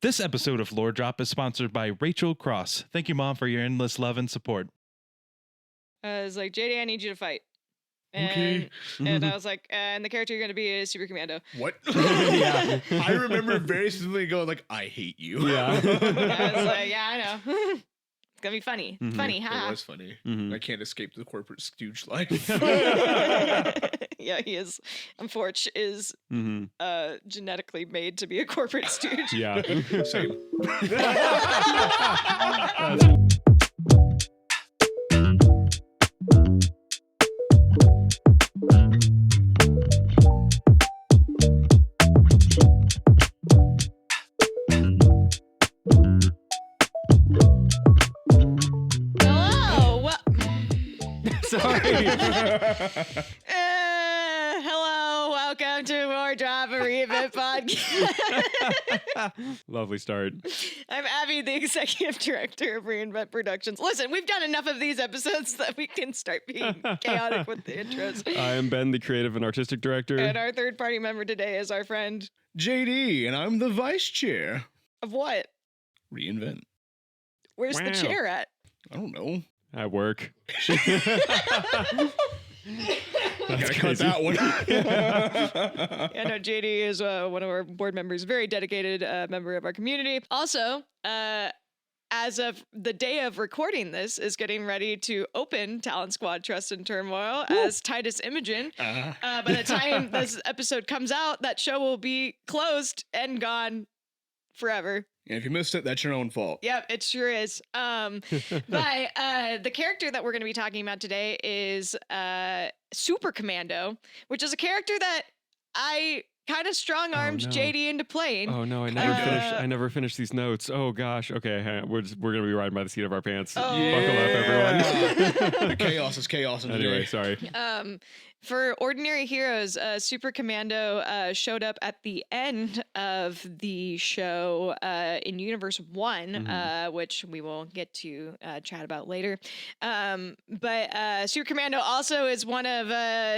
This episode of Lore Drop is sponsored by Rachel Cross. Thank you, Mom, for your endless love and support. I was like, JD, I need you to fight. Okay. And I was like, and the character you're going to be is Super-Commando. What? Yeah. I remember very specifically going like, I hate you. Yeah. I was like, yeah, I know. It's going to be funny. Mhm. Funny, It huh? was funny. Mhm. I can't escape the corporate stooge life. Yeah, he is. Unfortunately, is Mm-hmm. genetically made to be a corporate stooge. Yeah. Same. Hello. Sorry. Hello. Welcome to More Drop a Reinvent podcast. Lovely start. I'm Abby, the executive director of Reinvent Productions. Listen, we've done enough of these episodes that we can start being chaotic with the intros. I am Ben, the creative and artistic director. And our third party member today is our friend JD, and I'm the vice chair. of what? Reinvent. Where's the Wow. chair at? I don't know. At work. Gotta cut crazy. that one. Yeah, no, JD is one of our board members, very dedicated member of our community. Also, as of the day of recording this, is getting ready to open Talent Squad Trust and Turmoil as Titus Imogen. By the time this episode comes out, that show will be closed and gone forever. And if you missed it, that's your own fault. Yep, it sure is. But the character that we're going to be talking about today is Super-Commando, which is a character that I kind of strong-armed Oh, no. JD into playing. Oh no, I never finished these notes. Oh gosh. Okay, we're gonna be riding by the seat of our pants. Oh. Buckle up, everyone. The chaos is chaos in Anyway, today. sorry. For Ordinary Heroes, Super-Commando showed up at the end of the show in Universe 1, which we will get to chat about later. But Super-Commando also is one of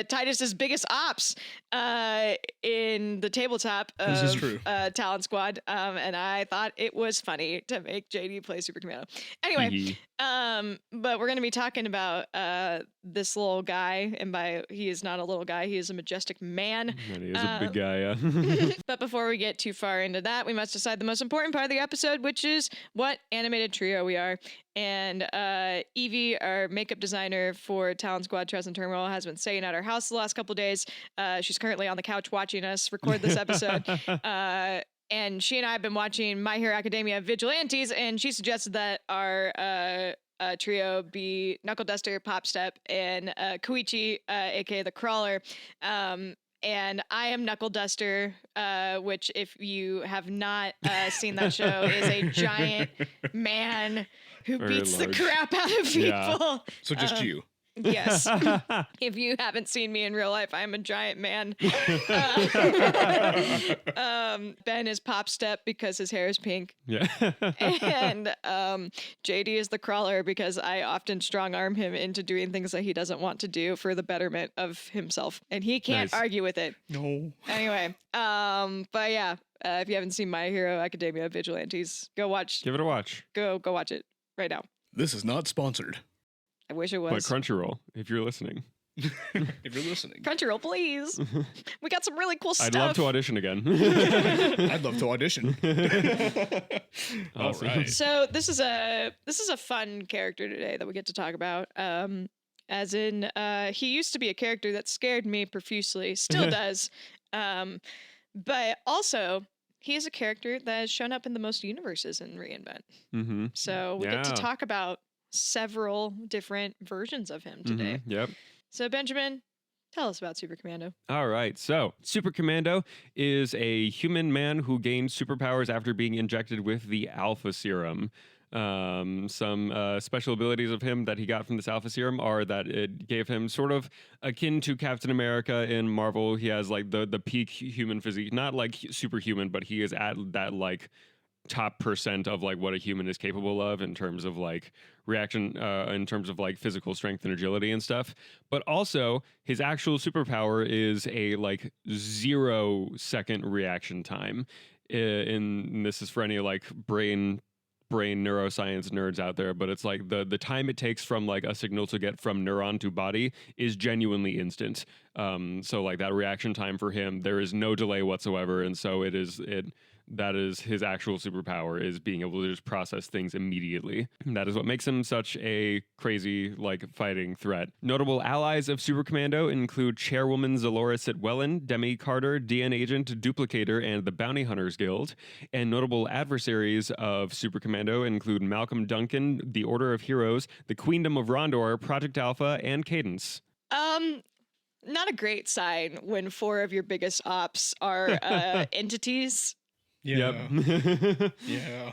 Titus's biggest ops in the tabletop This is of true. Talent Squad, and I thought it was funny to make JD play Super-Commando. Anyway, but we're going to be talking about this little guy, and by he is not a little guy, he is a majestic man. That is a big guy, yeah. But before we get too far into that, we must decide the most important part of the episode, which is what animated trio we are. And Evie, our makeup designer for Talent Squad Trust and Turmoil, has been staying at our house the last couple days. She's currently on the couch watching us record this episode. And she and I have been watching My Hero Academia Vigilantes, and she suggested that our trio be Knuckle Duster, Pop Step, and Koichi, aka the Crawler. And I am Knuckle Duster, which, if you have not seen that show, is a giant man who Very beats large. the crap out of people. Yeah. So just you. Yes. If you haven't seen me in real life, I'm a giant man. Ben is Pop Step because his hair is pink. Yeah. And JD is the Crawler because I often strong arm him into doing things that he doesn't want to do for the betterment of himself. And he can't Nice. argue with it. No. Anyway, but yeah, if you haven't seen My Hero Academia Vigilantes, go watch. Give it a watch. Go watch it right now. This is not sponsored. I wish it But was. Crunchyroll, if you're listening. If you're listening. Crunchyroll, please. We got some really cool stuff. I'd love to audition again. I'd love to audition. All Awesome. right. So this is a fun character today that we get to talk about. As in, he used to be a character that scared me profusely, still does. But also, he is a character that has shown up in the most universes in Reinvent. Mm-hmm. So we get to Yeah. talk about several different versions of him today. Yep. So Benjamin, tell us about Super-Commando. All right. So, Super-Commando is a human man who gained superpowers after being injected with the Alpha Serum. Some special abilities of him that he got from this Alpha Serum are that it gave him sort of akin to Captain America in Marvel. He has like the peak human physique, not like superhuman, but he is at that like top percent of like what a human is capable of in terms of like reaction, in terms of like physical strength and agility and stuff. But also his actual superpower is a like 0 second reaction time. and this is for any like brain neuroscience nerds out there, but it's like the time it takes from like a signal to get from neuron to body is genuinely instant. So like that reaction time for him, there is no delay whatsoever, and so that is his actual superpower, is being able to just process things immediately. And that is what makes him such a crazy, like, fighting threat. Notable allies of Super-Commando include Chairwoman Zalora Sitwellen, Demi Carter, DN Agent, Duplicator, and the Bounty Hunters Guild. And notable adversaries of Super-Commando include Malcolm Duncan, the Order of Heroes, the Queendom of Rondor, Project Alpha, and Cadence. Not a great sign when 4 of your biggest ops are entities. Yeah. Yep. Yeah.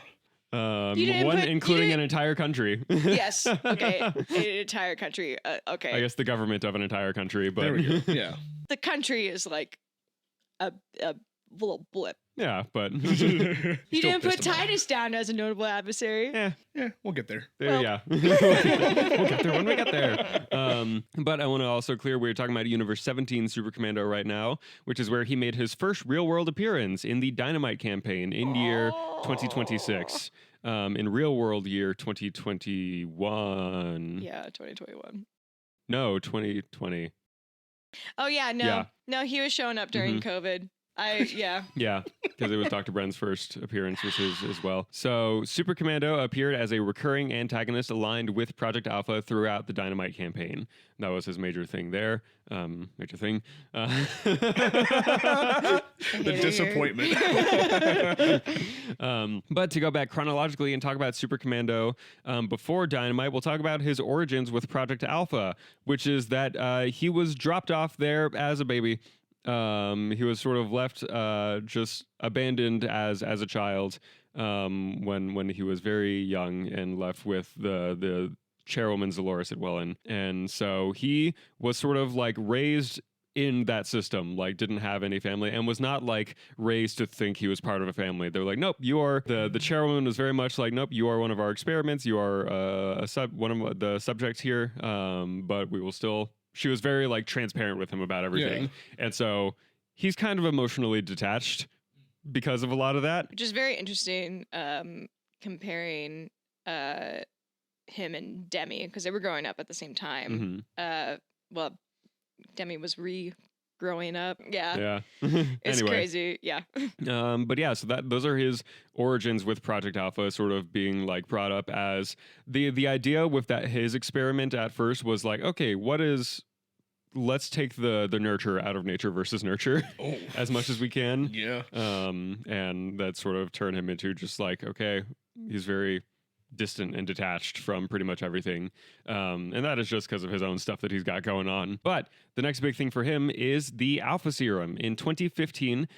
One including an entire country. Yes. Okay. An entire country. Okay. I guess the government of an entire country, but There we go. Yeah. The country is like a little blip. yeah, but You didn't put Titus down as a notable adversary. yeah, Yeah, we'll get there. Well. yeah. We'll get there when we get there. But I want to also clear we're talking about Universe 17 Super-Commando right now, which is where he made his first real-world appearance in the Dynamite campaign in year 2026. In real-world year 2021. Yeah, 2021. No, 2020. Oh yeah, no. Yeah. No, he was showing up during COVID. Yeah. Yeah, because it was Dr. Bren's first appearance was his as well. So Super-Commando appeared as a recurring antagonist aligned with Project Alpha throughout the Dynamite campaign. That was his major thing there. Major thing. The disappointment. But to go back chronologically and talk about Super-Commando before Dynamite, we'll talk about his origins with Project Alpha, which is that he was dropped off there as a baby. He was sort of left just abandoned as a child when he was very young and left with the chairwoman Zalora Sitwellen. And so he was sort of like raised in that system, like didn't have any family and was not like raised to think he was part of a family. They're like, nope, you are the chairwoman was very much like, nope, you are one of our experiments. You are one of the subjects here. But we will still. She was very like transparent with him about everything. Yeah. And so he's kind of emotionally detached because of a lot of that. Which is very interesting, comparing him and Demi, because they were growing up at the same time. Well, Demi was growing up. Yeah. Yeah. It's Anyway. crazy. Yeah. But yeah, so those are his origins with Project Alpha, sort of being like brought up as the idea with that his experiment at first was like, okay, let's take the nurture out of nature versus nurture as much as we can. Yeah. And that sort of turned him into just like, okay, he's very distant and detached from pretty much everything. And that is just because of his own stuff that he's got going on. But the next big thing for him is the Alpha Serum. In 2015,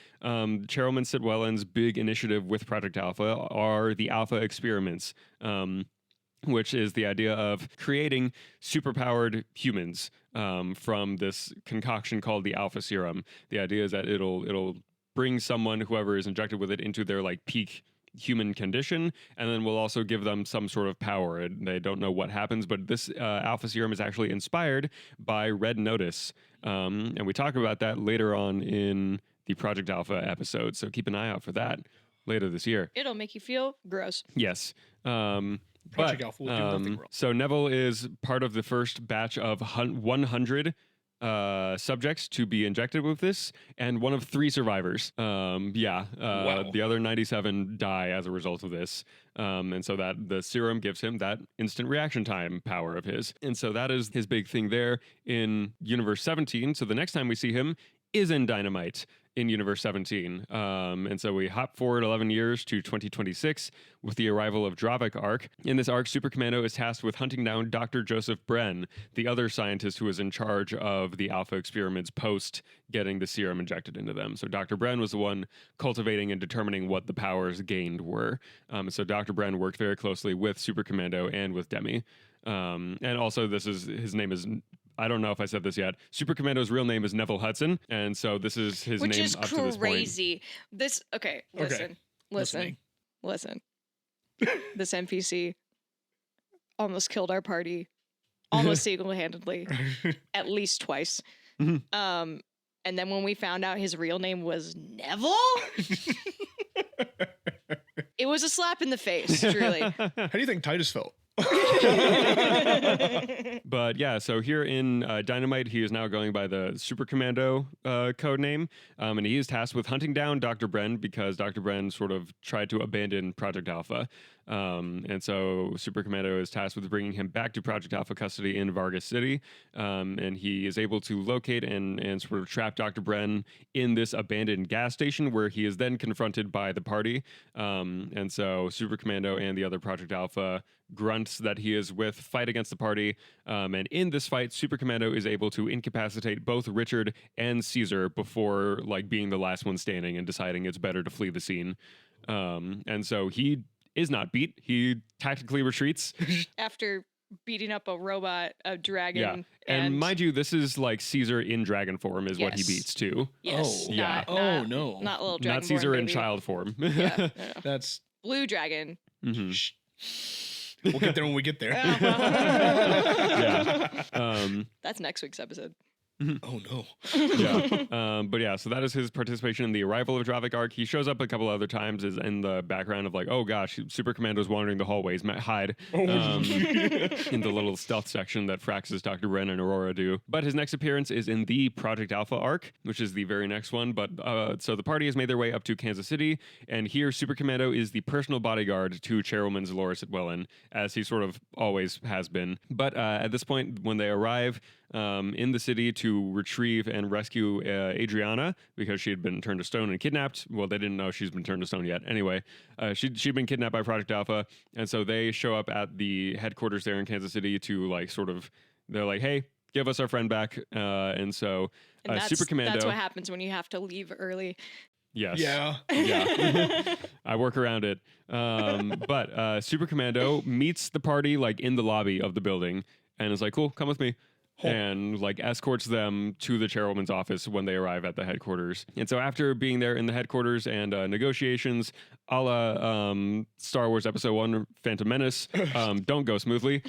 Chairwoman Sitwellen's big initiative with Project Alpha are the Alpha experiments. Which is the idea of creating superpowered humans from this concoction called the Alpha Serum. The idea is that it'll bring someone, whoever is injected with it, into their like peak human condition, and then we'll also give them some sort of power. And they don't know what happens, but this Alpha Serum is actually inspired by Red Notice. And we talk about that later on in the Project Alpha episode, so keep an eye out for that later this year. It'll make you feel gross. Yes. Project Alpha will do nothing wrong. So Neville is part of the first batch of 100 subjects to be injected with this, and one of 3 survivors. Wow. The other 97 die as a result of this. And so that the serum gives him that instant reaction time power of his. And so that is his big thing there in Universe 17. So the next time we see him is in Dynamite in Universe 17. And so we hop forward 11 years to 2026 with the arrival of Dravik arc. In this arc, Super-Commando is tasked with hunting down Dr. Joseph Bren, the other scientist who was in charge of the Alpha experiments post getting the serum injected into them. So Dr. Bren was the one cultivating and determining what the powers gained were. So Dr. Bren worked very closely with Super-Commando and with Demi. And also his name is, I don't know if I said this yet, Super-Commando's real name is Neville Hudson, and so this is his Which name is up to this point. crazy. Okay, listen. Listening. This NPC almost killed our party, almost single-handedly, at least twice. Mhm. And then when we found out his real name was Neville, It was a slap in the face, truly. How do you think Titus felt? But yeah, so here in Dynamite, he is now going by the Super-Commando code name, and he is tasked with hunting down Dr. Bren because Dr. Bren sort of tried to abandon Project Alpha. And so Super-Commando is tasked with bringing him back to Project Alpha custody in Vargas City, and he is able to locate and sort of trap Dr. Bren in this abandoned gas station where he is then confronted by the party. And so Super-Commando and the other Project Alpha grunts that he is with fight against the party, and in this fight Super-Commando is able to incapacitate both Richard and Caesar before like being the last one standing and deciding it's better to flee the scene. And so he is not beat. He tactically retreats After beating up a robot, a dragon. yeah, and mind you, this is like Caesar in dragon form is what he Yes. beats too. Yes. Oh. Yeah. No. Not little dragon. Not Caesar in child form. Yeah, no. That's Blue dragon. Mhm. Shh. We'll get there when we get there. Yeah. That's next week's episode. Oh no. Yeah. But yeah, so that is his participation in the arrival of Dravik arc. He shows up a couple other times as in the background of like, oh gosh, Super-Commando's wandering the hallways, hide in the little stealth section that Frax's Dr. Bren and Aurora do. But his next appearance is in the Project Alpha arc, which is the very next one. But so the party has made their way up to Kansas City, and here Super-Commando is the personal bodyguard to Chairwoman Dolores Llewellyn, as he sort of always has been. But at this point, when they arrive in the city to retrieve and rescue Adriana because she had been turned to stone and kidnapped. Well, they didn't know she's been turned to stone yet. Anyway, she'd been kidnapped by Project Alpha, and so they show up at the headquarters there in Kansas City to like sort of, they're like, hey, give us our friend back. And so And that's, Super-Commando. that's what happens when you have to leave early. Yes. Yeah. Yeah. I work around it. But Super-Commando meets the party like in the lobby of the building and is like, cool, come with me. And like escorts them to the chairwoman's office when they arrive at the headquarters. And so after being there in the headquarters and negotiations a la Star Wars Episode 1 Phantom Menace don't go smoothly,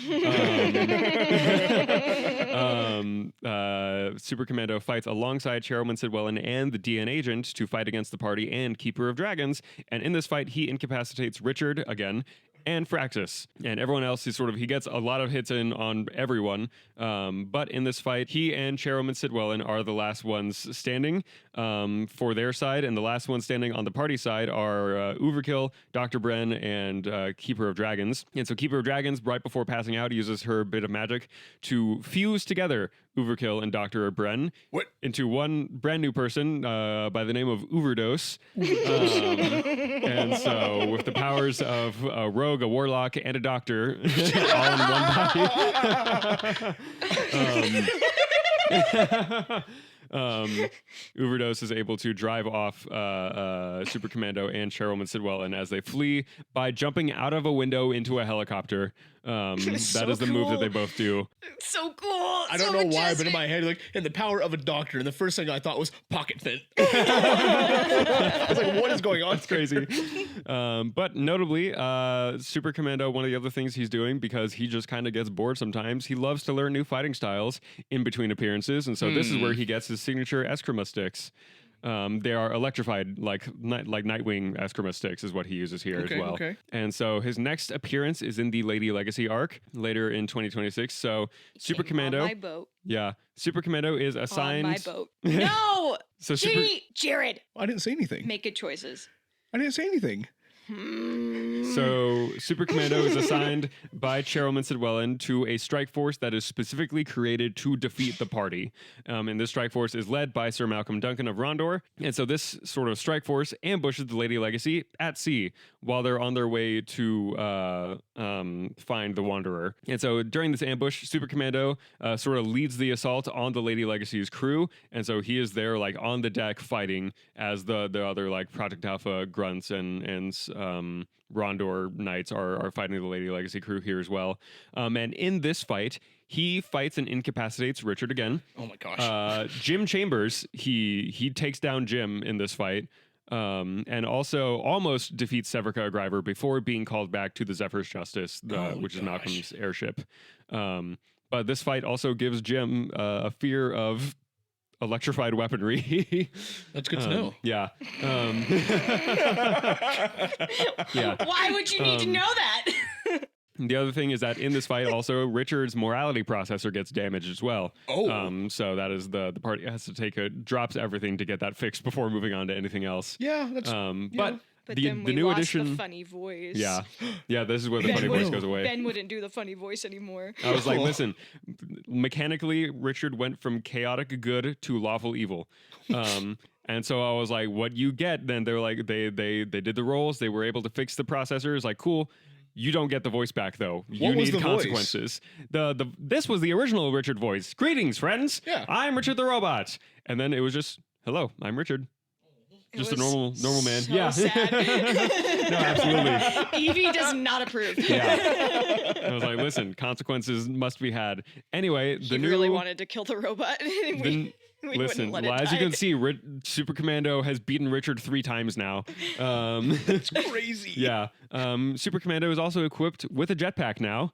Super-Commando fights alongside Chairwoman Sidwellin and the DN agent to fight against the party and Keeper of Dragons. And in this fight, he incapacitates Richard again and Fraxus, and everyone else is sort of, he gets a lot of hits in on everyone, but in this fight, he and Chairwoman Sidwellin are the last ones standing for their side, and the last ones standing on the party side are Overkill, Dr. Bren, and Keeper of Dragons. And so Keeper of Dragons, right before passing out, uses her bit of magic to fuse together Overkill and Dr. Bren into one brand new person by the name of Overdose. And so with the powers of a rogue, a warlock, and a doctor all in one body, Overdose is able to drive off Super-Commando and Chairwoman Sidwellin as they flee by jumping out of a window into a helicopter. That is the move that they both do. It's so cool. I don't know why, but in my head, like, and the power of a doctor, and the first thing I thought was pocket fin. I was like, what is going on? That's crazy. But notably, Super-Commando, one of the other things he's doing, because he just kind of gets bored sometimes, he loves to learn new fighting styles in between appearances. And so this is where he gets his signature Eskrima sticks. They are electrified, like Nightwing Eskrima sticks is what he uses here as well. Okay. And so his next appearance is in the Lady Legacy arc later in 2026. So Super-Commando, On my boat. yeah, Super-Commando is assigned. On my boat. No. So Jared, I didn't say anything. make good choices. I didn't say anything. So Super-Commando is assigned by Chairwoman Sidwellin to a strike force that is specifically created to defeat the party. And this strike force is led by Sir Malcolm Duncan of Rondor. And so this sort of strike force ambushes the Lady Legacy at sea while they're on their way to find the Wanderer. And so during this ambush, Super-Commando sort of leads the assault on the Lady Legacy's crew. And so he is there like on the deck fighting as the other like Project Alpha grunts and Rondor Knights are fighting the Lady Legacy crew here as well. And in this fight, he fights and incapacitates Richard again. Oh my gosh. Jim Chambers, he takes down Jim in this fight. And also almost defeats Severica Gryver before being called back to the Zephyr's Justice, which is Malcolm's airship. But this fight also gives Jim a fear of electrified weaponry. That's good to know. Yeah. Yeah. Why would you need to know that? The other thing is that in this fight, also Richard's morality processor gets damaged as well. Oh. So that is the party has to drops everything to get that fixed before moving on to anything else. Yeah, that's But the then we new lost edition, the funny voice. yeah, this is where the funny voice goes away. Ben wouldn't do the funny voice anymore. I was like, Cool. listen, mechanically, Richard went from chaotic good to lawful evil. And so I was like, what you get? Then they're like, they did the rolls. They were able to fix the processors. Like, cool. You don't get the voice back though. You What was need the consequences. This was the original Richard voice. Greetings, friends. Yeah. I'm Richard the Robot. And then it was just, hello, I'm Richard. Just a was normal man. so Yeah. sad. No, absolutely. Evie does not approve. Yeah. I was like, listen, consequences must be had. Anyway, He the new really wanted to kill the robot. the- we listen, wouldn't let it as you die. can see, Super-Commando has beaten Richard 3 times now. It's crazy. Yeah. Super-Commando is also equipped with a jetpack now.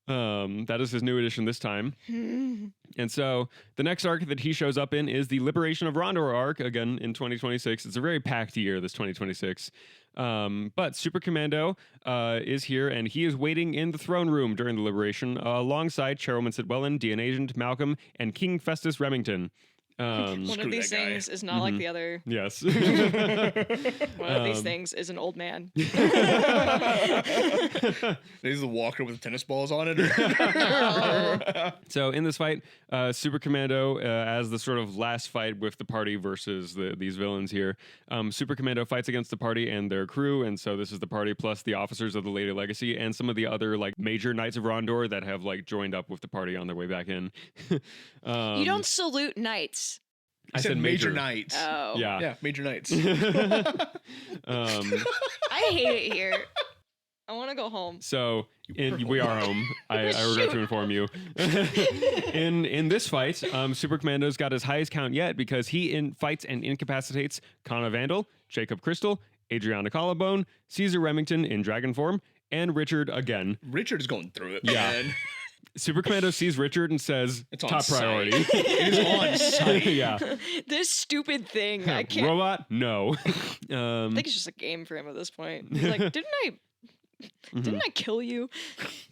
That is his new addition this time. And so the next arc that he shows up in is the Liberation of Rondor arc, again in 2026. It's a very packed year, this 2026. But Super-Commando is here, and he is waiting in the throne room during the Liberation alongside Chairwoman Sitwellen, DN Agent Malcolm, and King Festus Remington. One Screw of these that guy. things is not like the other. Yes. One of these things is an old man. Is the walker with tennis balls on it? So in this fight, Super-Commando, as the sort of last fight with the party versus these villains here, Super-Commando fights against the party and their crew, and so this is the party plus the officers of the Lady Legacy and some of the other like major Knights of Rondor that have like joined up with the party on their way back in. You don't salute knights. I said major knights. Oh. Yeah. Yeah, major knights. I hate it here. I want to go home. So we are home. I regret to inform you. in this fight, Super-Commando's got his highest count yet because he fights and incapacitates Kana Vandal, Jacob Crystal, Adriana Collarbone, Caesar Remington in dragon form, and Richard again. Richard's going through it, Yeah. man. Super-Commando sees Richard and says, It's on top site. priority. It is on site. Yeah. This stupid thing. I can't. Robot? No. I think it's just a game for him at this point. He's like, didn't I kill you?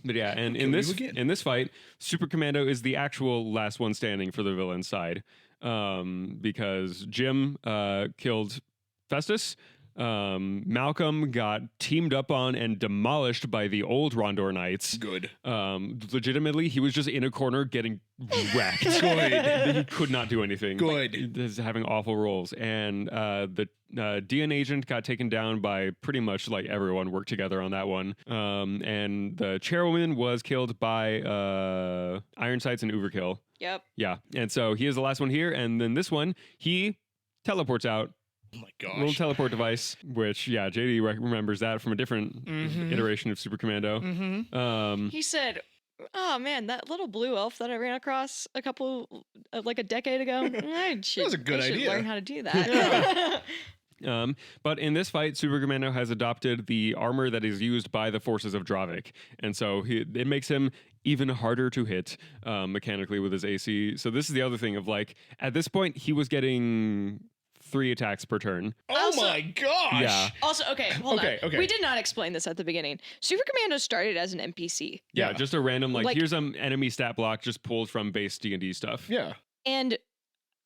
But yeah, and Kill in you this again. fight, Super-Commando is the actual last one standing for the villain side, because Jim killed Festus. Malcolm got teamed up on and demolished by the old Rondor Knights. Good. Legitimately, he was just in a corner getting wrecked. Good. He could not do anything. Good. He's having awful rolls. And the DN agent got taken down by pretty much like everyone worked together on that one. And the chairwoman was killed by Iron Sights and Overkill. Yep. Yeah. And so he is the last one here. And then this one, he teleports out. Oh my Little gosh. teleport device, which, yeah, JD remembers that from a different iteration of Super-Commando. He said, "Oh man, that little blue elf that I ran across a decade ago. I should, was a good I should idea. learn how to do that." But in this fight, Super-Commando has adopted the armor that is used by the forces of Dravik. And so it makes him even harder to hit mechanically with his AC. So this is the other thing of like, at this point, he was getting 3 attacks per turn. Oh Also- my gosh. Yeah. Also, okay, hold Okay, on. okay. We did not explain this at the beginning. Super-Commando started as an NPC. Yeah, Yeah. just a random, Like- here's an enemy stat block just pulled from base D&D stuff. Yeah. And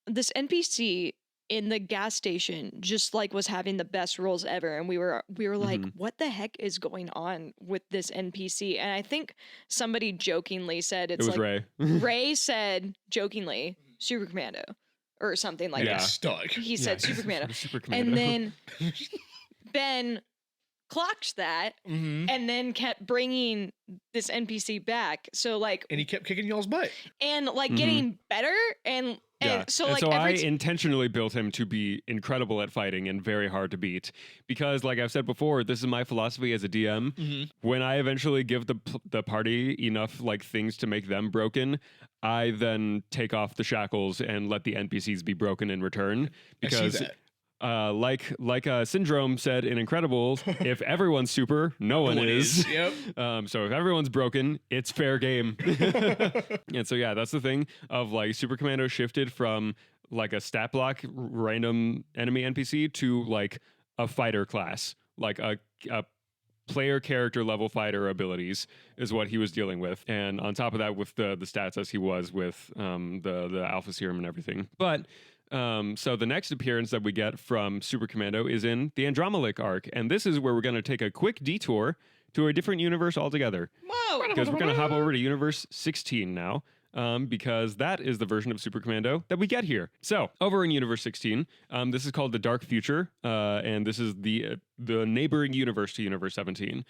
this NPC in the gas station just like was having the best rolls ever, and we were like, what the heck is going on with this NPC? And I think somebody jokingly said It it's was like Ray. Ray said jokingly Super-Commando or something like Yeah. that. Stuck. He said Yeah, Super-Commando. Super-Commando. And then Ben clocked that Mm-hmm. and then kept bringing this NPC back. So like And he kept kicking y'all's butt. and like getting better and Yeah. so and like so I every intentionally built him to be incredible at fighting and very hard to beat because, like I've said before, this is my philosophy as a DM. When I eventually give the party enough like things to make them broken, I then take off the shackles and let the NPCs be broken in return. I see Because that. like Syndrome said in Incredibles, if everyone's super, no one is. Yep. So if everyone's broken, it's fair game. And so yeah, that's the thing of like Super-Commando shifted from like a stat block random enemy NPC to like a fighter class, like a player character level fighter abilities is what he was dealing with, and on top of that with the stats as he was with the alpha serum and everything. But so the next appearance that we get from Super Commando is in the Andromalic arc, and this is where we're going to take a quick detour to a different universe altogether, Whoa! because we're going to hop over to universe 16 now. Because that is the version of Super Commando that we get here. So over in Universe 16, this is called the Dark Future, and this is the neighboring universe to Universe 17.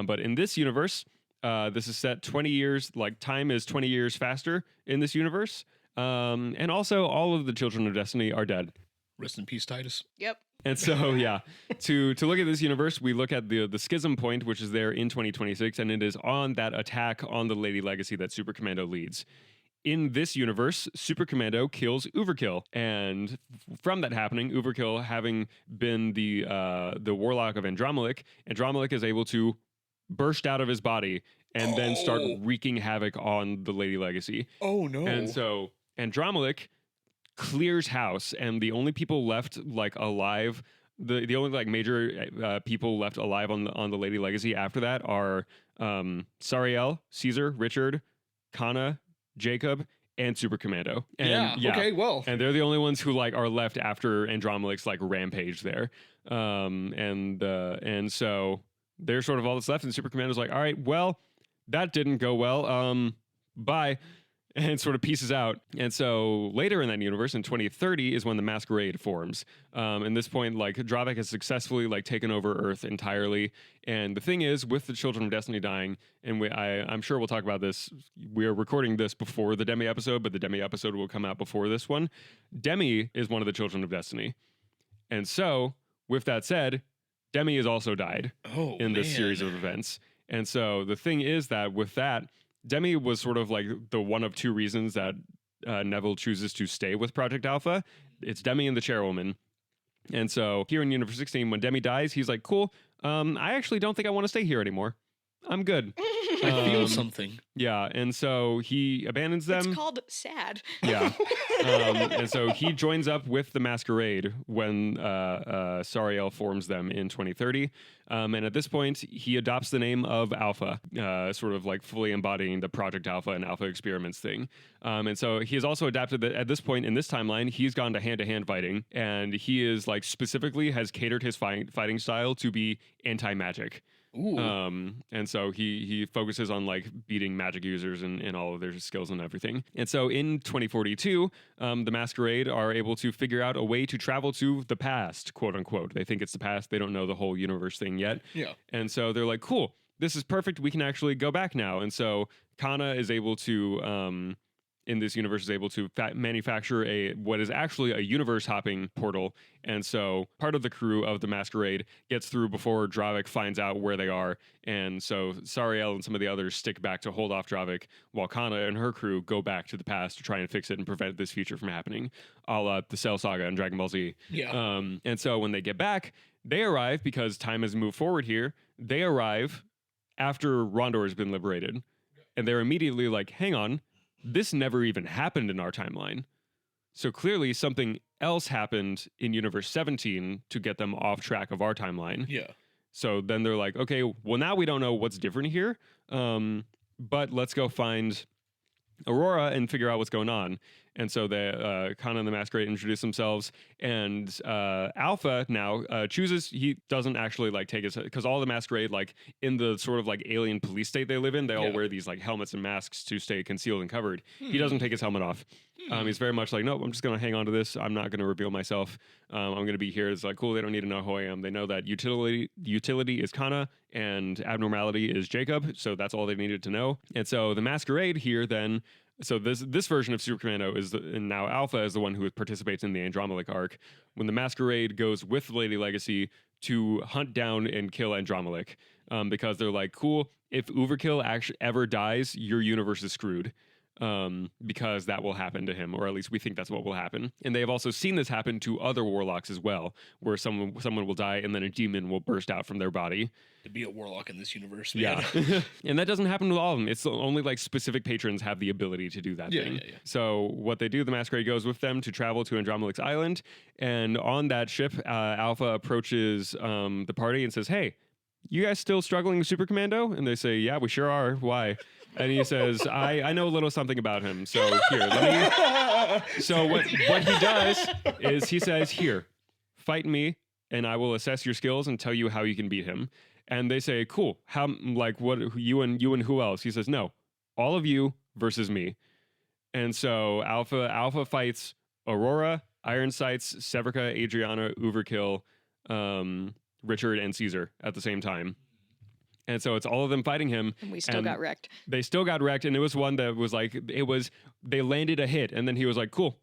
But in this universe, this is set 20 years. Like time is 20 years faster in this universe, and also all of the Children of Destiny are dead. Rest in peace, Titus. Yep. And so, yeah, to look at this universe, we look at the schism point, which is there in 2026, and it is on that attack on the Lady Legacy that Super Commando leads. In this universe, Super Commando kills Overkill, and from that happening, Overkill having been the warlock of Andromalic, Andromalic is able to burst out of his body and then start wreaking havoc on the Lady Legacy. Oh no! And so Andromalic clears house, and the only people left like alive, the only like major people left alive on the Lady Legacy after that are Sariel, Caesar, Richard, Kana, Jacob, and Super Commando. And, okay, well. and they're the only ones who like are left after Andromalic's like rampage there. And so they're sort of all that's left, and Super Commando's like, all right, well, that didn't go well. Bye. And sort of pieces out. And so later in that universe, in 2030, is when the Masquerade forms. At this point, like Dravik has successfully like taken over Earth entirely. And the thing is, with the Children of Destiny dying, and I'm sure we'll talk about this. We're recording this before the Demi episode, but the Demi episode will come out before this one. Demi is one of the Children of Destiny. And so, with that said, Demi has also died in this series of events. And so the thing is that with that, Demi was sort of like the one of two reasons that Neville chooses to stay with Project Alpha. It's Demi and the Chairwoman. And so here in Universe 16, when Demi dies, he's like, cool, I actually don't think I want to stay here anymore. I'm good. I feel something. Yeah, and so he abandons them. It's called sad. Yeah. And so he joins up with the Masquerade when Sariel forms them in 2030. And at this point, he adopts the name of Alpha, sort of like fully embodying the Project Alpha and Alpha Experiments thing. And so he has also adapted that at this point in this timeline, he's gone to hand-to-hand fighting, and he is like specifically has catered his fighting style to be anti-magic. And so he focuses on like beating magic users and all of their skills and everything. And so in 2042, the Masquerade are able to figure out a way to travel to the past, quote unquote. They think it's the past. They don't know the whole universe thing yet. Yeah. And so they're like, cool, this is perfect. We can actually go back now. And so Kana is able to, in this universe, is able to manufacture what is actually a universe hopping portal. And so part of the crew of the Masquerade gets through before Dravik finds out where they are. And so Sariel and some of the others stick back to hold off Dravik, while Kana and her crew go back to the past to try and fix it and prevent this future from happening, a la the Cell Saga and Dragon Ball Z. Yeah. And so when they get back, they arrive, because time has moved forward here, they arrive after Rondor has been liberated. And they're immediately like, hang on, this never even happened in our timeline. So clearly something else happened in Universe 17 to get them off track of our timeline. Yeah. So then they're like, okay, well, now we don't know what's different here, but let's go find Aurora and figure out what's going on. And so the Kana and the Masquerade introduce themselves, and Alpha now chooses, he doesn't actually like take his, because all the Masquerade, like in the sort of like alien police state they live in, they all wear these like helmets and masks to stay concealed and covered. He doesn't take his helmet off. He's very much like, nope, I'm just going to hang on to this. I'm not going to reveal myself. I'm going to be here. It's like, cool, they don't need to know who I am. They know that utility is Kana and abnormality is Jacob. So that's all they needed to know. And so the Masquerade here then, so this version of Super Commando and now Alpha is the one who participates in the Andromalic arc. When the Masquerade goes with Lady Legacy to hunt down and kill Andromalic, because they're like, cool, if Overkill actually ever dies, your universe is screwed. because that will happen to him, or at least we think that's what will happen. And they have also seen this happen to other warlocks as well, where someone will die and then a demon will burst out from their body. To be a warlock in this universe, man. Yeah. And that doesn't happen with all of them. It's only like specific patrons have the ability to do that thing. Yeah. So what they do, the Masquerade goes with them to travel to Andromeda's island. And on that ship, Alpha approaches the party and says, "Hey, you guys still struggling with Super-Commando?" And they say, "Yeah, we sure are. Why?" And he says, I know a little something about him. So here, let me. So what he does is he says, "Here, fight me, and I will assess your skills and tell you how you can beat him." And they say, "Cool. How? Like what? You and who else?" He says, "No, all of you versus me." And so Alpha fights Aurora, Iron Sights, Severica, Adriana, Overkill, Richard, and Caesar at the same time. And so it's all of them fighting him. And we still got wrecked. They still got wrecked, and it was one that was like, they landed a hit, and then he was like, "Cool,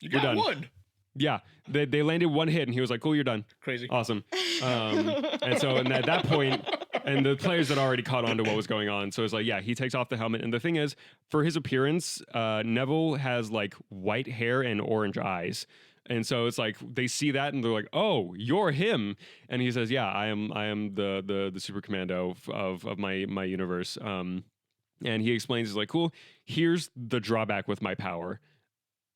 You we're got done." one. Yeah, they landed one hit, and he was like, "Cool, you're done." Crazy. Awesome. And so at that point, and the players had already caught on to what was going on. So it's like, yeah, he takes off the helmet. And the thing is, for his appearance, Neville has like white hair and orange eyes. And so it's like they see that and they're like, "Oh, you're him." And he says, "Yeah, I am the Super-Commando of my universe." And he explains, he's like, "Cool, here's the drawback with my power.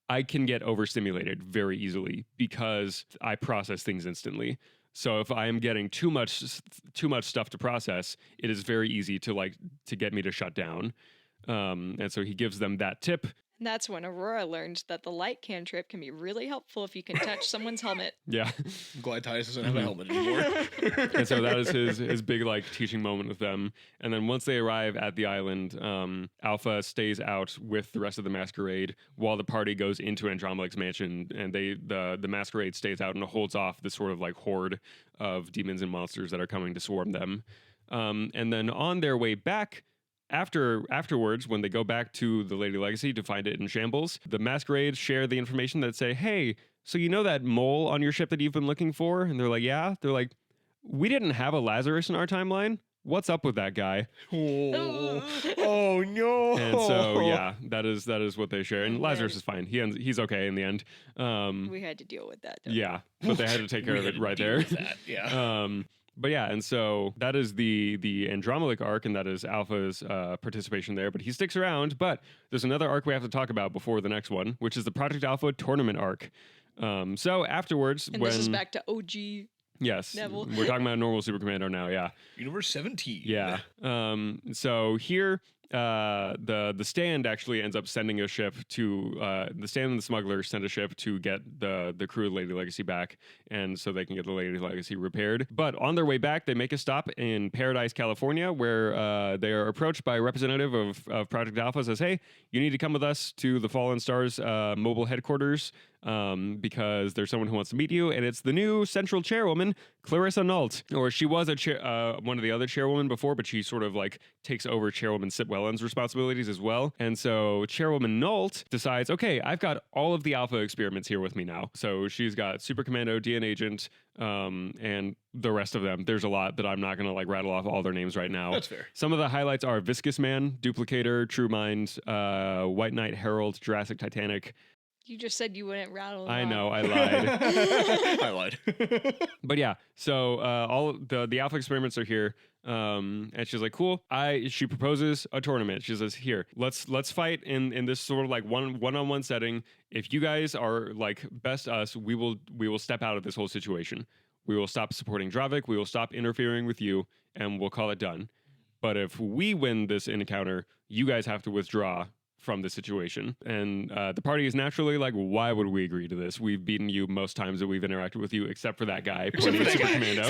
I can get overstimulated very easily because I process things instantly. So if I am getting too much stuff to process, it is very easy to get me to shut down." And so he gives them that tip. And that's when Aurora learned that the light cantrip can be really helpful if you can touch someone's helmet. Yeah. I'm glad Titus doesn't have a helmet anymore. And so that is his big like teaching moment with them. And then once they arrive at the island, Alpha stays out with the rest of the Masquerade while the party goes into Andromeda's mansion, and the Masquerade stays out and holds off this sort of like horde of demons and monsters that are coming to swarm them. And then on their way back, afterwards, when they go back to the Lady Legacy to find it in shambles, the Masquerades share the information that say, "Hey, so you know that mole on your ship that you've been looking for?" And they're like, "Yeah." They're like, "We didn't have a Lazarus in our timeline. What's up with that guy?" Oh no. And so yeah, that is what they share. And Lazarus is fine. He's okay in the end. We had to deal with that. Yeah, but they had to take care of it right there. That, yeah. But yeah, and so that is the Andromelic arc, and that is Alpha's participation there. But he sticks around. But there's another arc we have to talk about before the next one, which is the Project Alpha tournament arc. So afterwards, And this is back to OG. Yes, Neville. we're talking about normal Super-Commando now. Yeah, Universe 17. yeah. So here, the Stand actually ends up sending a ship to the Stand and the Smuggler send a ship to get the crew of Lady Legacy back, and so they can get the Lady Legacy repaired. But on their way back, they make a stop in Paradise, California, where they are approached by a representative of Project Alpha. Says, "Hey, you need to come with us to the Fallen Stars mobile headquarters." Because there's someone who wants to meet you, and it's the new central chairwoman, Clarissa Nault. Or she was one of the other chairwomen before, but she sort of like takes over Chairwoman Sitwellen's responsibilities as well. And so Chairwoman Nault decides, okay, I've got all of the Alpha experiments here with me now. So she's got Super-Commando, DNA Agent, and the rest of them. There's a lot that I'm not going to like rattle off all their names right now. That's fair. Some of the highlights are Viscous Man, Duplicator, True Mind, White Knight, Herald, Jurassic Titanic. You just said you wouldn't rattle. I know, I lied. I lied. But yeah, so all the Alpha experiments are here, and she's like, "Cool." She proposes a tournament. She says, "Here, let's fight in this sort of like one-on-one setting. If you guys are like best us, we will step out of this whole situation. We will stop supporting Dravik. We will stop interfering with you, and we'll call it done. But if we win this encounter, you guys have to withdraw from the situation." And the party is naturally like, "Why would we agree to this? We've beaten you most times that we've interacted with you, except for that guy, pointing at Super-Commando."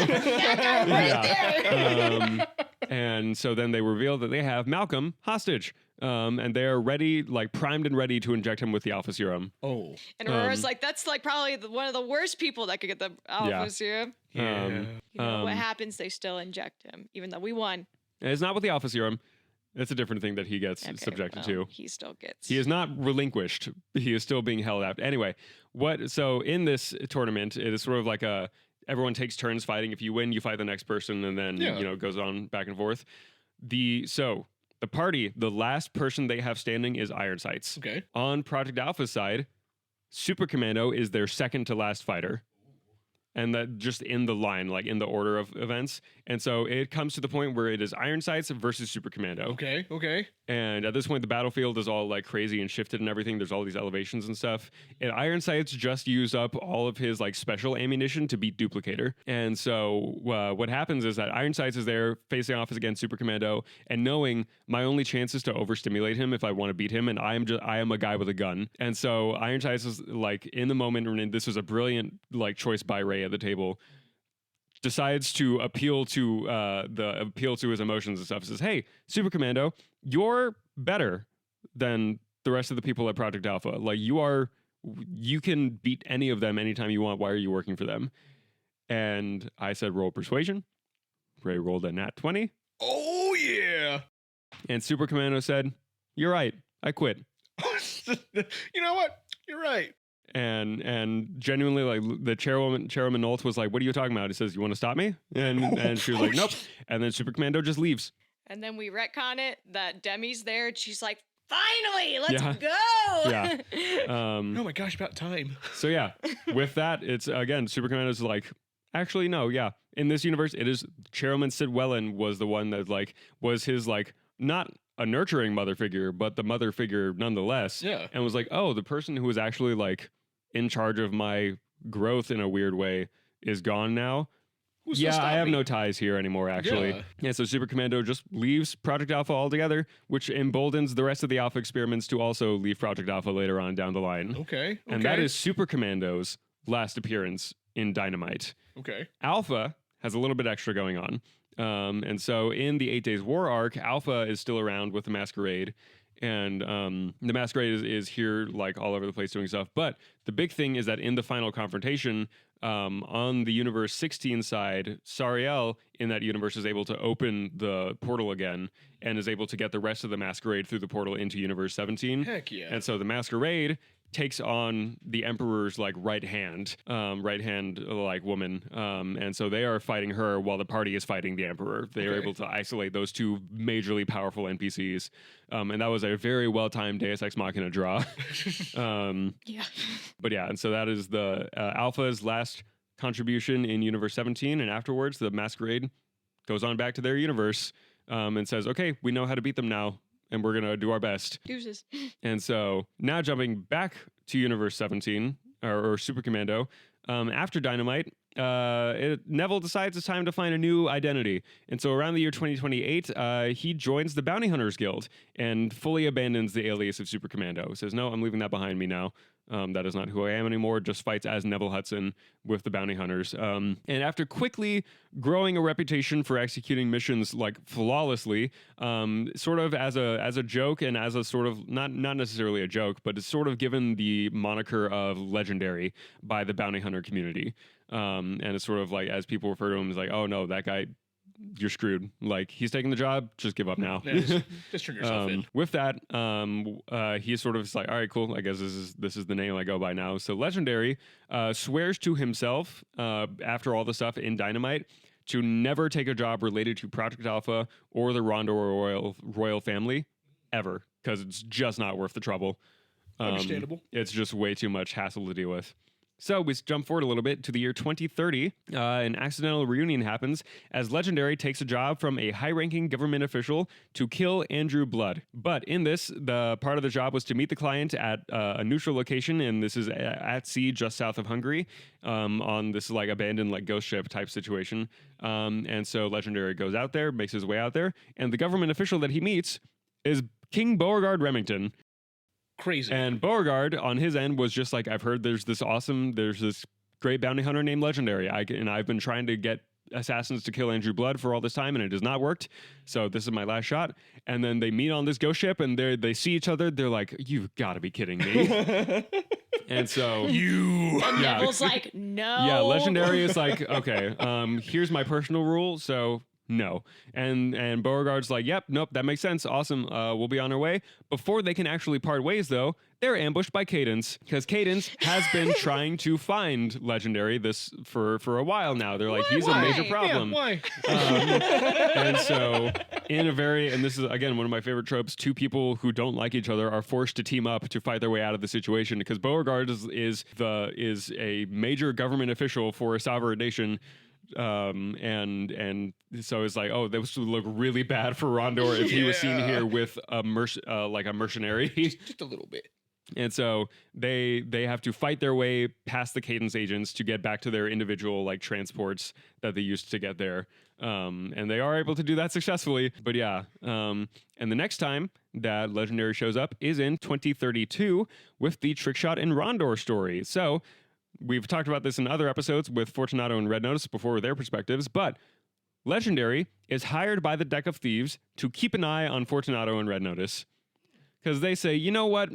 And so then they reveal that they have Malcolm hostage, and they are ready, like primed and ready to inject him with the Alpha Serum. Oh. And Aurora's like, that's like probably one of the worst people that could get the Alpha Yeah. Serum. Yeah. You know, what happens? They still inject him, even though we won. And it's not with the Alpha Serum. It's a different thing that he gets Okay, subjected well, to. he still gets. He is not relinquished. He is still being held out. Anyway, so in this tournament, it is sort of like everyone takes turns fighting. If you win, you fight the next person, and then Yeah. it goes on back and forth. The The party, the last person they have standing is Iron Sights. Okay. On Project Alpha's side, Super-Commando is their second to last fighter. And that just in the line, like in the order of events. And so it comes to the point where it is Iron Sights versus Super-Commando. Okay. And at this point, the battlefield is all like crazy and shifted and everything. There's all these elevations and stuff. And Iron Sights just used up all of his like special ammunition to beat Duplicator. And so what happens is that Iron Sights is there facing off against Super-Commando and knowing my only chance is to overstimulate him if I want to beat him. And I am a guy with a gun. And so Iron Sights is like in the moment, and this was a brilliant like choice by Ray at the table, decides to appeal to his emotions and stuff. Says, "Hey, Super-Commando, you're better than the rest of the people at Project Alpha. Like you can beat any of them anytime you want. Why are you working for them?" And I said, "Roll persuasion." Ray rolled a nat 20. Oh yeah. And Super-Commando said, "You're right. I quit." You know what? You're right. And genuinely, like the chairwoman Nolt was like, "What are you talking about?" He says, "You want to stop me?" And she was like, "Nope." And then Super-Commando just leaves. And then we retcon it that Demi's there, and she's like, "Finally, let's Yeah. go!" Yeah. Oh my gosh, about time. So yeah, with that, it's again, Super-Commando's like, actually, no, yeah. In this universe, it is Chairwoman Sid Wellen was the one that like was his like not a nurturing mother figure, but the mother figure nonetheless. Yeah. And was like, oh, the person who was actually like in charge of my growth in a weird way is gone now. Who's to Yeah, stop I have me? no ties here anymore, actually. Yeah. Yeah, so Super-Commando just leaves Project Alpha altogether, which emboldens the rest of the Alpha experiments to also leave Project Alpha later on down the line. Okay. And that is Super-Commando's last appearance in Dynamite. Okay. Alpha has a little bit extra going on. And so in the 8 Days War arc, Alpha is still around with the Masquerade. And the Masquerade is here like all over the place doing stuff. But the big thing is that in the final confrontation, on the Universe 16 side, Sariel in that universe is able to open the portal again and is able to get the rest of the Masquerade through the portal into Universe 17. Heck yeah. And so the Masquerade takes on the Emperor's like right hand like woman, and so they are fighting her while the party is fighting the Emperor. They are able to isolate those two majorly powerful NPCs, and that was a very well timed Deus Ex Machina draw. Yeah. But yeah, and so that is the Alpha's last contribution in Universe 17, and afterwards the Masquerade goes on back to their universe and says, "Okay, we know how to beat them now. And we're going to do our best." Deuces. And so now jumping back to Universe 17 or Super-Commando, after Dynamite, Neville decides it's time to find a new identity. And so around the year 2028, he joins the Bounty Hunters Guild and fully abandons the alias of Super-Commando. Says, "No, I'm leaving that behind me now. That is not who I am anymore." Just fights as Neville Hudson with the bounty hunters. And after quickly growing a reputation for executing missions like flawlessly, sort of as a joke and as a sort of not necessarily a joke, but it's sort of given the moniker of legendary by the bounty hunter community. And it's sort of like, as people refer to him, as like, "Oh no, that guy, you're screwed. Like, he's taking the job. Just give up now." Yeah, just turn yourself in. With that, he sort of is like, "All right, cool. I guess this is the name I go by now." So Legendary swears to himself after all the stuff in Dynamite to never take a job related to Project Alpha or the Rondo royal family ever, because it's just not worth the trouble. Understandable. It's just way too much hassle to deal with. So we jump forward a little bit to the year 2030. An accidental reunion happens as Legendary takes a job from a high-ranking government official to kill Andrew Blood. But in this, the part of the job was to meet the client at a neutral location, and this is at sea just south of Hungary, on this like abandoned like ghost ship type situation. And so Legendary goes out there, makes his way out there, and the government official that he meets is King Beauregard Remington. Crazy. And Beauregard, on his end, was just like, "I've heard there's this great bounty hunter named Legendary. I've been trying to get assassins to kill Andrew Blood for all this time, and it has not worked. So this is my last shot." And then they meet on this ghost ship, and they see each other. They're like, "You've got to be kidding me." And so you. And Yeah. Neville's like, "No." yeah, Legendary is like, "Okay, here's my personal rule. So No. And Beauregard's like, yep, nope, that makes sense. Awesome. We'll be on our way. Before they can actually part ways, though, they're ambushed by Cadence, because Cadence has been trying to find Legendary this for a while now. They're like, he's a major problem. Yeah, why? And so, and this is again one of my favorite tropes, two people who don't like each other are forced to team up to fight their way out of the situation, because Beauregard is a major government official for a sovereign nation. And so it's like, oh, this would look really bad for Rondor if he was seen here with a mercenary. Just a little bit. And so they have to fight their way past the Cadence agents to get back to their individual like transports that they used to get there. And they are able to do that successfully. But yeah, and the next time that Legendary shows up is in 2032 with the Trickshot and Rondor story. So we've talked about this in other episodes with Fortunato and Red Notice before their perspectives, but Legendary is hired by the Deck of Thieves to keep an eye on Fortunato and Red Notice, because they say, you know what?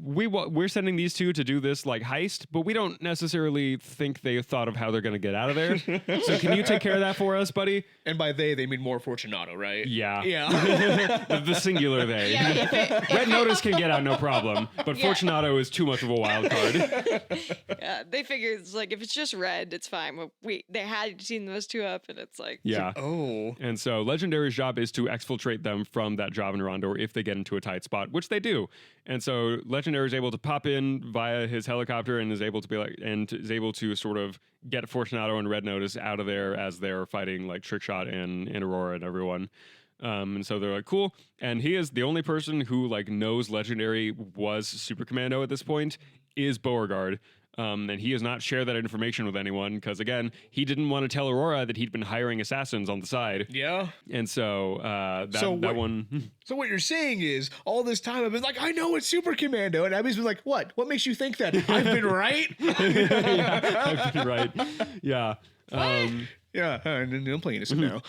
We're sending these two to do this like heist, but we don't necessarily think they thought of how they're going to get out of there. So can you take care of that for us, buddy? And by they mean more Fortunato, right? Yeah. Yeah. the singular they. Yeah, Red Notice can get out no problem, but Fortunato is too much of a wild card. Yeah, they figure it's like if it's just Red, it's fine. But they had seen those two up, and it's like, Yeah. Oh. And so Legendary's job is to exfiltrate them from that job in Rondor if they get into a tight spot, which they do. And so Legendary is able to pop in via his helicopter and is able to sort of get Fortunato and Red Notice out of there as they're fighting like Trickshot and Aurora and everyone. And so they're like, cool. And he is the only person who like knows Legendary was Super-Commando at this point is Beauregard. And he has not shared that information with anyone because, again, he didn't want to tell Aurora that he'd been hiring assassins on the side. Yeah. And so that one... So what you're saying is, all this time I've been like, I know it's Super-Commando. And Abby's been like, what? What makes you think that? I've been right? Yeah, I've been right. Yeah. Yeah, and I'm playing this now.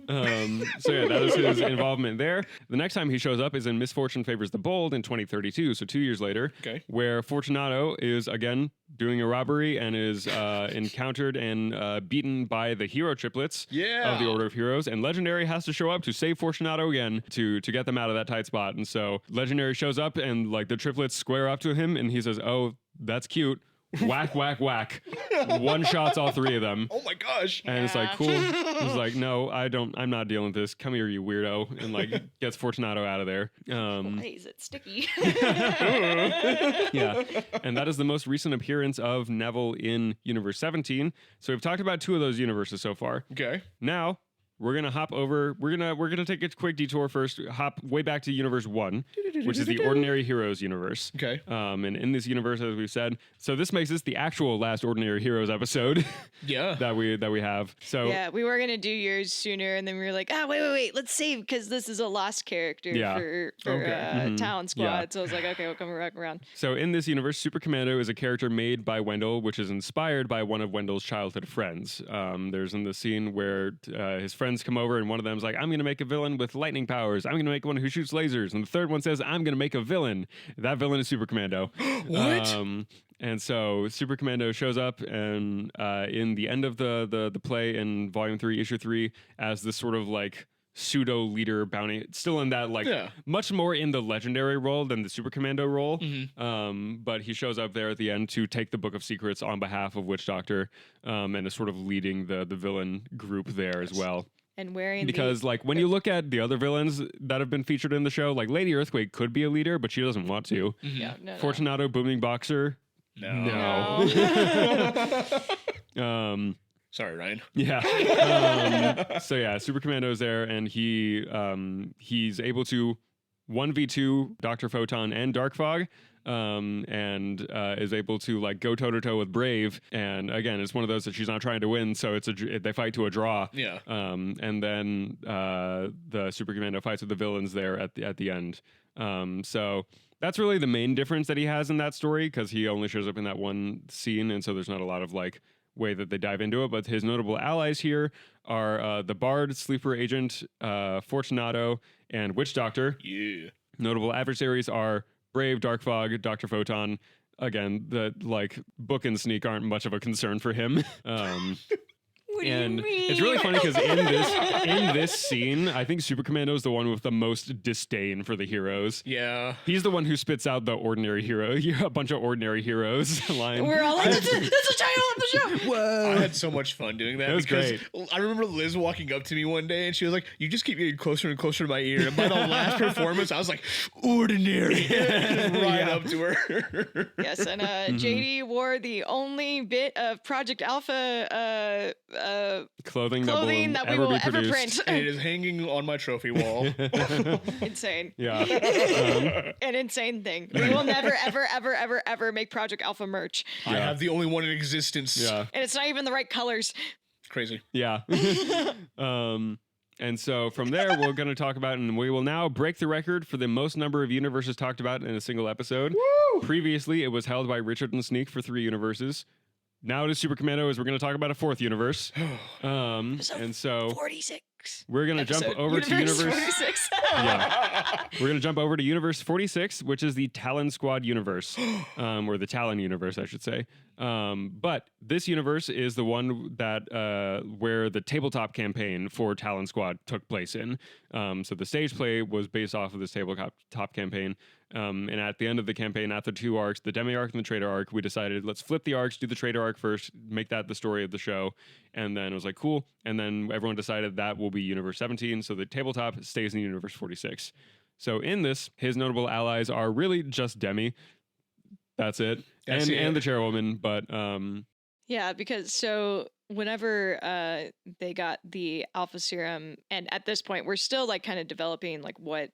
So yeah, that is his involvement there. The next time he shows up is in Misfortune Favors the Bold in 2032, so 2 years later, where Fortunato is again doing a robbery and is encountered and beaten by the hero triplets of the Order of Heroes, and Legendary has to show up to save Fortunato again to get them out of that tight spot. And so Legendary shows up and like the triplets square up to him and he says, oh, that's cute. Whack, whack, whack. One shots all three of them. Oh my gosh. And it's like, cool. He's like, no, I'm not dealing with this. Come here, you weirdo. And like gets Fortunato out of there. why is it sticky? Yeah. And that is the most recent appearance of Neville in Universe 17. So we've talked about two of those universes so far. Okay. Now, we're gonna hop over. We're gonna take a quick detour first. Hop way back to Universe 1, which is the Ordinary Heroes universe. Okay. And in this universe, as we've said, so this makes this the actual last Ordinary Heroes episode. Yeah. that we have. So yeah, we were gonna do yours sooner, and then we were like, wait, let's save because this is a lost character for Talon Squad. Yeah. So I was like, okay, we'll come back around. So in this universe, Super-Commando is a character made by Wendell, which is inspired by one of Wendell's childhood friends. There's in the scene where his friends come over and one of them's like, I'm going to make a villain with lightning powers. I'm going to make one who shoots lasers. And the third one says, I'm going to make a villain. That villain is Super-Commando. What? And so Super-Commando shows up and in the end of the play in Volume 3, Issue 3, as this sort of like pseudo leader bounty, still in that like much more in the Legendary role than the Super-Commando role. But he shows up there at the end to take the Book of Secrets on behalf of Witch Doctor, and is sort of leading the villain group there as well. And wearing because like when you look at the other villains that have been featured in the show, like Lady Earthquake could be a leader, but she doesn't want to. Yeah, no. Fortunato, Booming Boxer, no. Sorry, Ryan. Yeah. So yeah, Super-Commando's there, and he's able to 1v2 Dr. Photon and Dark Fog. And is able to like go toe to toe with Brave, and again, it's one of those that she's not trying to win, so they fight to a draw. Yeah. And then the Super-Commando fights with the villains there at the end. So that's really the main difference that he has in that story, because he only shows up in that one scene, and so there's not a lot of like way that they dive into it. But his notable allies here are the Bard, Sleeper Agent, Fortunato, and Witch Doctor. Yeah. Notable adversaries are Brave, Dark Fog, Dr. Photon. Again, the like Book and Sneak aren't much of a concern for him. And it's really funny because in this scene, I think Super-Commando is the one with the most disdain for the heroes. Yeah. He's the one who spits out the ordinary hero, a bunch of ordinary heroes line. We're all like, that's the title of the show. Whoa. I had so much fun doing that. It was because great. I remember Liz walking up to me one day and she was like, you just keep getting closer and closer to my ear. And by the last performance, I was like, ordinary. Right up to her. Yes, and JD wore the only bit of Project Alpha Clothing that we will be ever produced. print. And it is hanging on my trophy wall. Insane. Yeah. An insane thing. We will never, ever, ever, ever, ever make Project Alpha merch. I have the only one in existence. Yeah. And it's not even the right colors. Crazy. Yeah. And so from there, we're going to talk about, and we will now break the record for the most number of universes talked about in a single episode. Woo! Previously, it was held by Richard and Sneak for 3 universes. Now it is Super-Commando, as we're going to talk about a 4th universe. And so 46. we're going to jump over to universe 46. Yeah. We're going to jump over to universe 46, which is the Talon Squad universe, or the Talon universe, I should say. But this universe is the one that where the tabletop campaign for Talon Squad took place in. So the stage play was based off of this tabletop campaign. And at the end of the campaign, after 2 arcs, the Demi arc and the Traitor arc, we decided let's flip the arcs, do the Traitor arc first, make that the story of the show. And then it was like, cool. And then everyone decided that will be Universe 17. So the tabletop stays in Universe 46. So in this, his notable allies are really just Demi. That's it. And the chairwoman. But Yeah, because so whenever they got the Alpha Serum, and at this point, we're still like kind of developing like what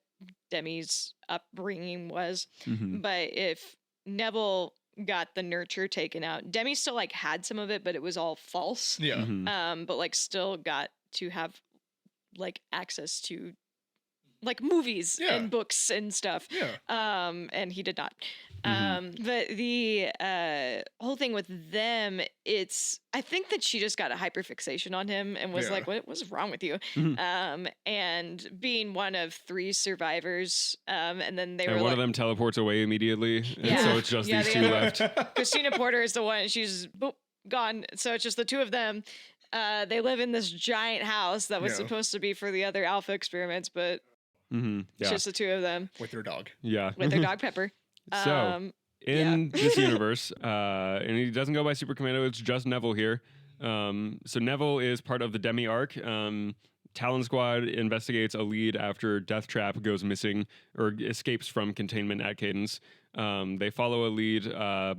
Demi's upbringing was. But if Neville got the nurture taken out, Demi still like had some of it, but it was all false. Yeah. But like still got to have like access to like movies and books and stuff. Yeah. And he did not. But the whole thing with them, I think that she just got a hyperfixation on him and was like, what's wrong with you? And being one of 3 survivors, and then they were one like, of them teleports away immediately. And so it's just these 2 left. Christina Porter is the one, she's gone. So it's just the 2 of them. They live in this giant house that was supposed to be for the other Alpha experiments, but it's just the 2 of them. With their dog. Yeah. With their dog Pepper. So, in this universe, and he doesn't go by Super-Commando, it's just Neville here. So Neville is part of the Demi arc. Talon Squad investigates a lead after Death Trap goes missing or escapes from containment at Cadence. They follow a lead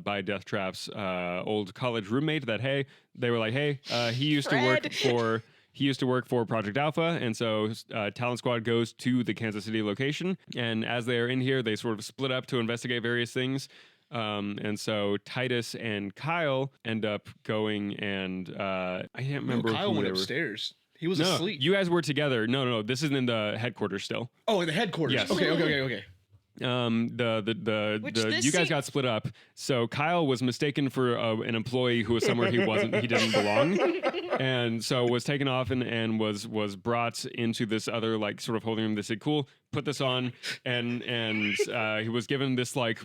by Death Trap's old college roommate they were like, he used to work for Project Alpha, and so Talon Squad goes to the Kansas City location. And as they are in here, they sort of split up to investigate various things. And so Titus and Kyle end up going and I can't remember. Kyle who went they were. upstairs. He was asleep. You guys were together. No. This is in the headquarters still. Oh, in the headquarters. Yes. Okay. You guys got split up. So Kyle was mistaken for an employee who was somewhere he didn't belong, and so was taken off and was brought into this other like sort of holding room. They said, "Cool, put this on," and he was given this like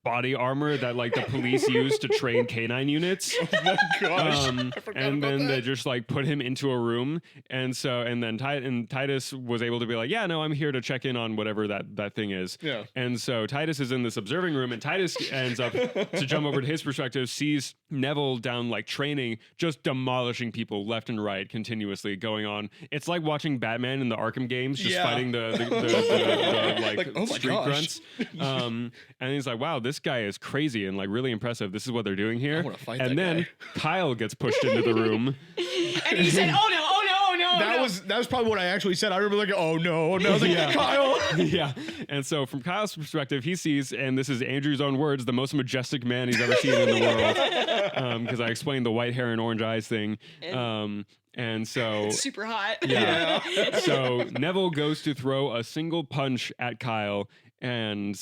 body armor that like the police use to train canine units. Oh my gosh. And then they just like put him into a room. And then Titus was able to be like, yeah, no, I'm here to check in on whatever that thing is. Yeah. And so Titus is in this observing room, and Titus ends up to jump over to his perspective, sees Neville down like training, just demolishing people left and right continuously going on. It's like watching Batman in the Arkham games, just fighting the like oh my street gosh. grunts. And he's like, wow, this guy is crazy and like really impressive. This is what they're doing here. I wanna fight and that then guy. Kyle gets pushed into the room. And he said, oh no. That was probably what I actually said. I remember like, oh no. I was like, Kyle. Yeah. And so from Kyle's perspective, he sees, and this is Andrew's own words, the most majestic man he's ever seen in the world. Because I explained the white hair and orange eyes thing. And so It's super hot. Yeah. So Neville goes to throw a single punch at Kyle, and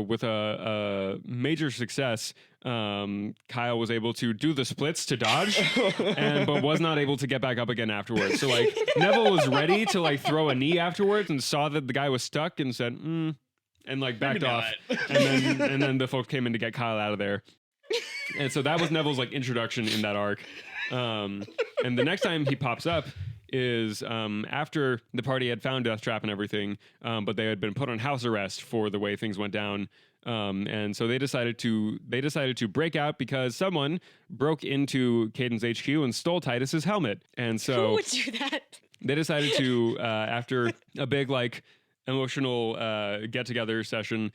with a major success, Kyle was able to do the splits to dodge, but was not able to get back up again afterwards. So like Neville was ready to like throw a knee afterwards and saw that the guy was stuck and said, and like backed Maybe off. not. And then the folks came in to get Kyle out of there. And so that was Neville's like introduction in that arc. And the next time he pops up is after the party had found Deathtrap and everything, but they had been put on house arrest for the way things went down. And so they decided to break out because someone broke into Caden's HQ and stole Titus's helmet. And so Who would do that? they decided to, after a big emotional get-together session,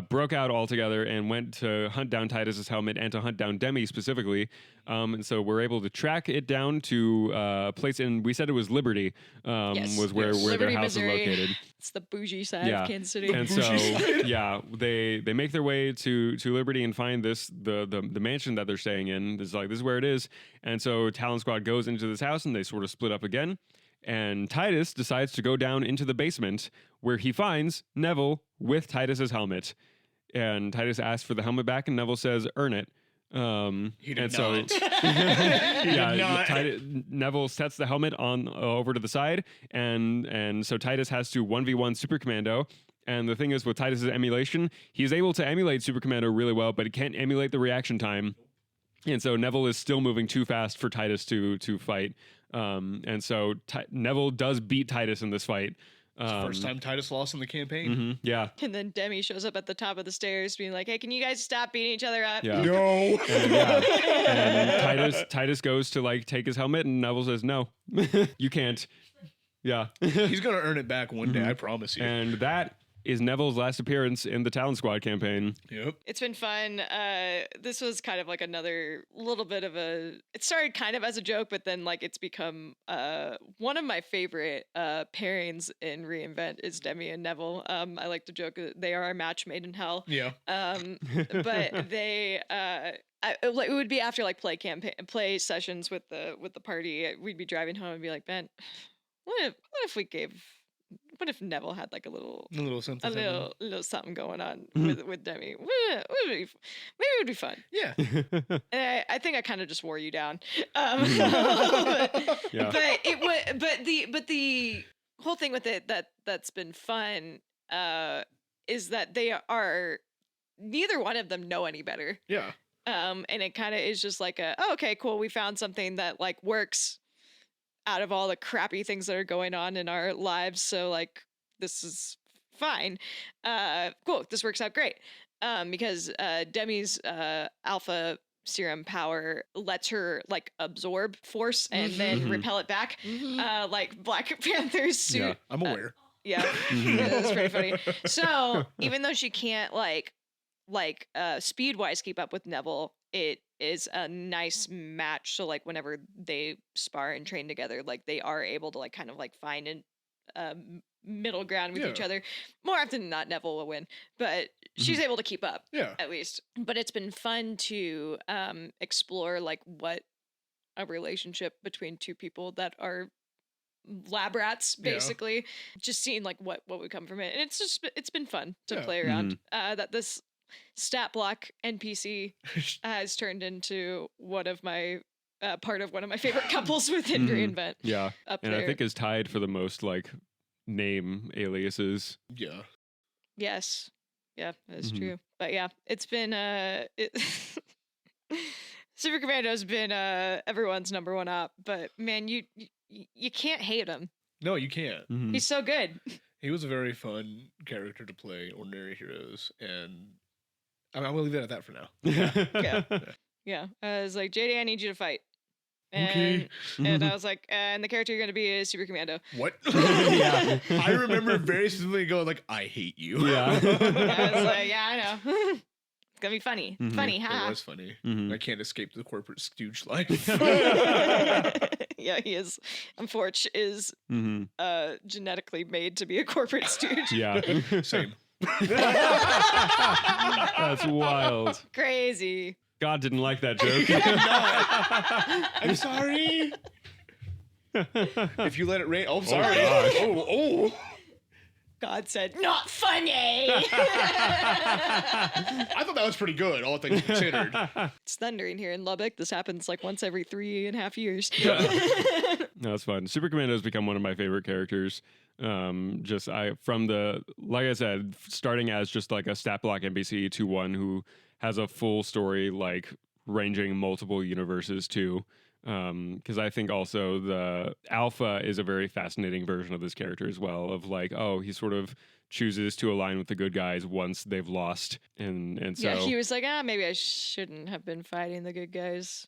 broke out all together and went to hunt down Titus's helmet and to hunt down Demi specifically. And so we're able to track it down to a place in, we said it was Liberty, Yes. was where Liberty, their house Missouri. is located. It's the bougie side of Kansas City. And so, they make their way to Liberty and find the mansion that they're staying in. This is where it is. And so Talon Squad goes into this house and they sort of split up again. And Titus decides to go down into the basement where he finds Neville with Titus's helmet. And Titus asks for the helmet back, and Neville says, "Earn it." He did and not. So, Neville sets the helmet on over to the side, and so Titus has to 1v1 Super-Commando. And the thing is, with Titus's emulation, he's able to emulate Super-Commando really well, but he can't emulate the reaction time. And so Neville is still moving too fast for Titus to fight. And so Neville does beat Titus in this fight. First time Titus lost in the campaign. Mhm, yeah. And then Demi shows up at the top of the stairs being like, hey, can you guys stop beating each other up? Yeah. No. And Titus goes to take his helmet, and Neville says, "No, you can't." Yeah. He's gonna earn it back one day, I promise you. And that is Neville's last appearance in the Talon Squad campaign. Yep. It's been fun. This was kind of like another little bit of it started kind of as a joke, but then it's become one of my favorite pairings in Reinvent is Demi and Neville. I like to joke that they are a match made in hell. Yeah. But they it would be after play sessions with the party. We'd be driving home and be like, Ben, what if Neville had a little something. little something going on with Demi? Maybe it would be fun. Yeah. And I think I kind of just wore you down. Yeah. But it would. But the whole thing with it that's been fun is that they are neither one of them know any better. Yeah. And it kind of is just okay, cool. We found something that works out of all the crappy things that are going on in our lives. So this is fine. Cool. This works out great. Because Demi's alpha serum power lets her absorb force and then repel it back. Like Black Panther's suit. Yeah, I'm aware. Yeah. That's pretty funny. So even though she can't speed wise keep up with Neville, it is a nice match. So whenever they spar and train together, they are able to kind of find a middle ground with each other. More often than not, Neville will win, but she's able to keep up. Yeah. At least. But it's been fun to explore what a relationship between two people that are lab rats, basically. Just seeing what would come from it. And it's been fun to play around. That this stat block NPC has turned into one of my part of one of my favorite couples within Reinvent. Yeah. Up And there. I think is tied for the most name aliases. Yeah. Yes. Yeah, that's true. But yeah, it's been Super-Commando has been everyone's number one op, but man, you can't hate him. No, you can't. He's so good. He was a very fun character to play, Ordinary Heroes, and I'm gonna leave it at that for now. Yeah. I was like, JD, I need you to fight. And, Okay. and I was like, and the character you're going to be is Super-Commando. What? Yeah. I remember very specifically going I hate you. Yeah. I was like, yeah, I know. It's going to be funny. Funny, It ha. was funny. I can't escape the corporate stooge life. Yeah, he is. Unfortunately, is genetically made to be a corporate stooge. Yeah. Same. That's wild. Crazy. God didn't like that joke. I'm sorry. If you let it rain. Oh, sorry. gosh. Oh. God said, not funny. I thought that was pretty good, all things considered. It's thundering here in Lubbock. This happens once every 3.5 years. No, it's fun. Super-Commando has become one of my favorite characters. Like I said, starting as just a stat block NPC to one who has a full story, ranging multiple universes too. Because I think also the Alpha is a very fascinating version of this character as well. Of like, oh, he sort of chooses to align with the good guys once they've lost, and so Yeah, he was like, maybe I shouldn't have been fighting the good guys.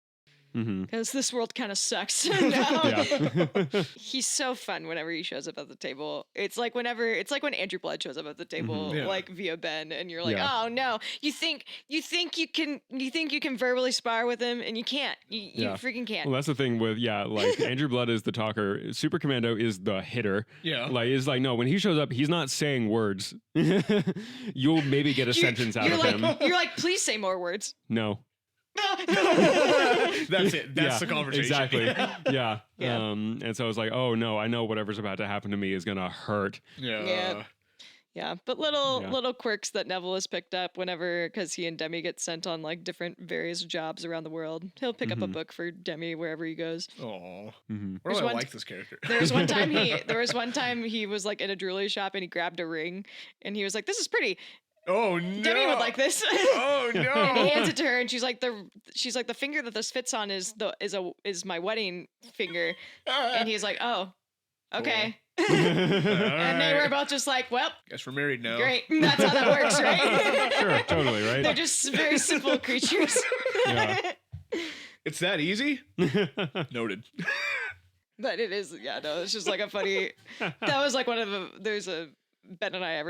Mhm. Because this world kind of sucks. No. Yeah. He's so fun whenever he shows up at the table. It's like when Andrew Blood shows up at the table, Yeah. like via Ben, and you're like, Yeah. oh no, you think you can verbally spar with him, and you can't. You Yeah. freaking can't. Well, that's the thing with like Andrew Blood is the talker, Super Commando is the hitter. Yeah. Like is like no, when he shows up, he's not saying words. You'll maybe get a sentence out of him. You're like, please say more words. No. That's it. That's Yeah, the conversation. Exactly. Yeah. Yeah. And so I was like, oh no, I know whatever's about to happen to me is gonna hurt. Yeah. Yeah, but little quirks that Neville has picked up whenever, because he and Demi get sent on like different various jobs around the world. He'll pick up a book for Demi wherever he goes. Oh. Mm-hmm. Why do There's I one like this character? There was one time he was like in a jewelry shop and he grabbed a ring and he was like, "This is pretty. Oh no. Demi would like this." Oh no. And he hands it to her and she's like, the finger that this fits on is my wedding finger. And he's like, "Oh, okay." And they were both just like, "Well, guess we're married now. great. That's how that works, right?" Sure, totally, right? They're just very simple creatures. Yeah. It's that easy? Noted. But it is, yeah, no, it's just like a funny. That was like one of the. There's a Ben and I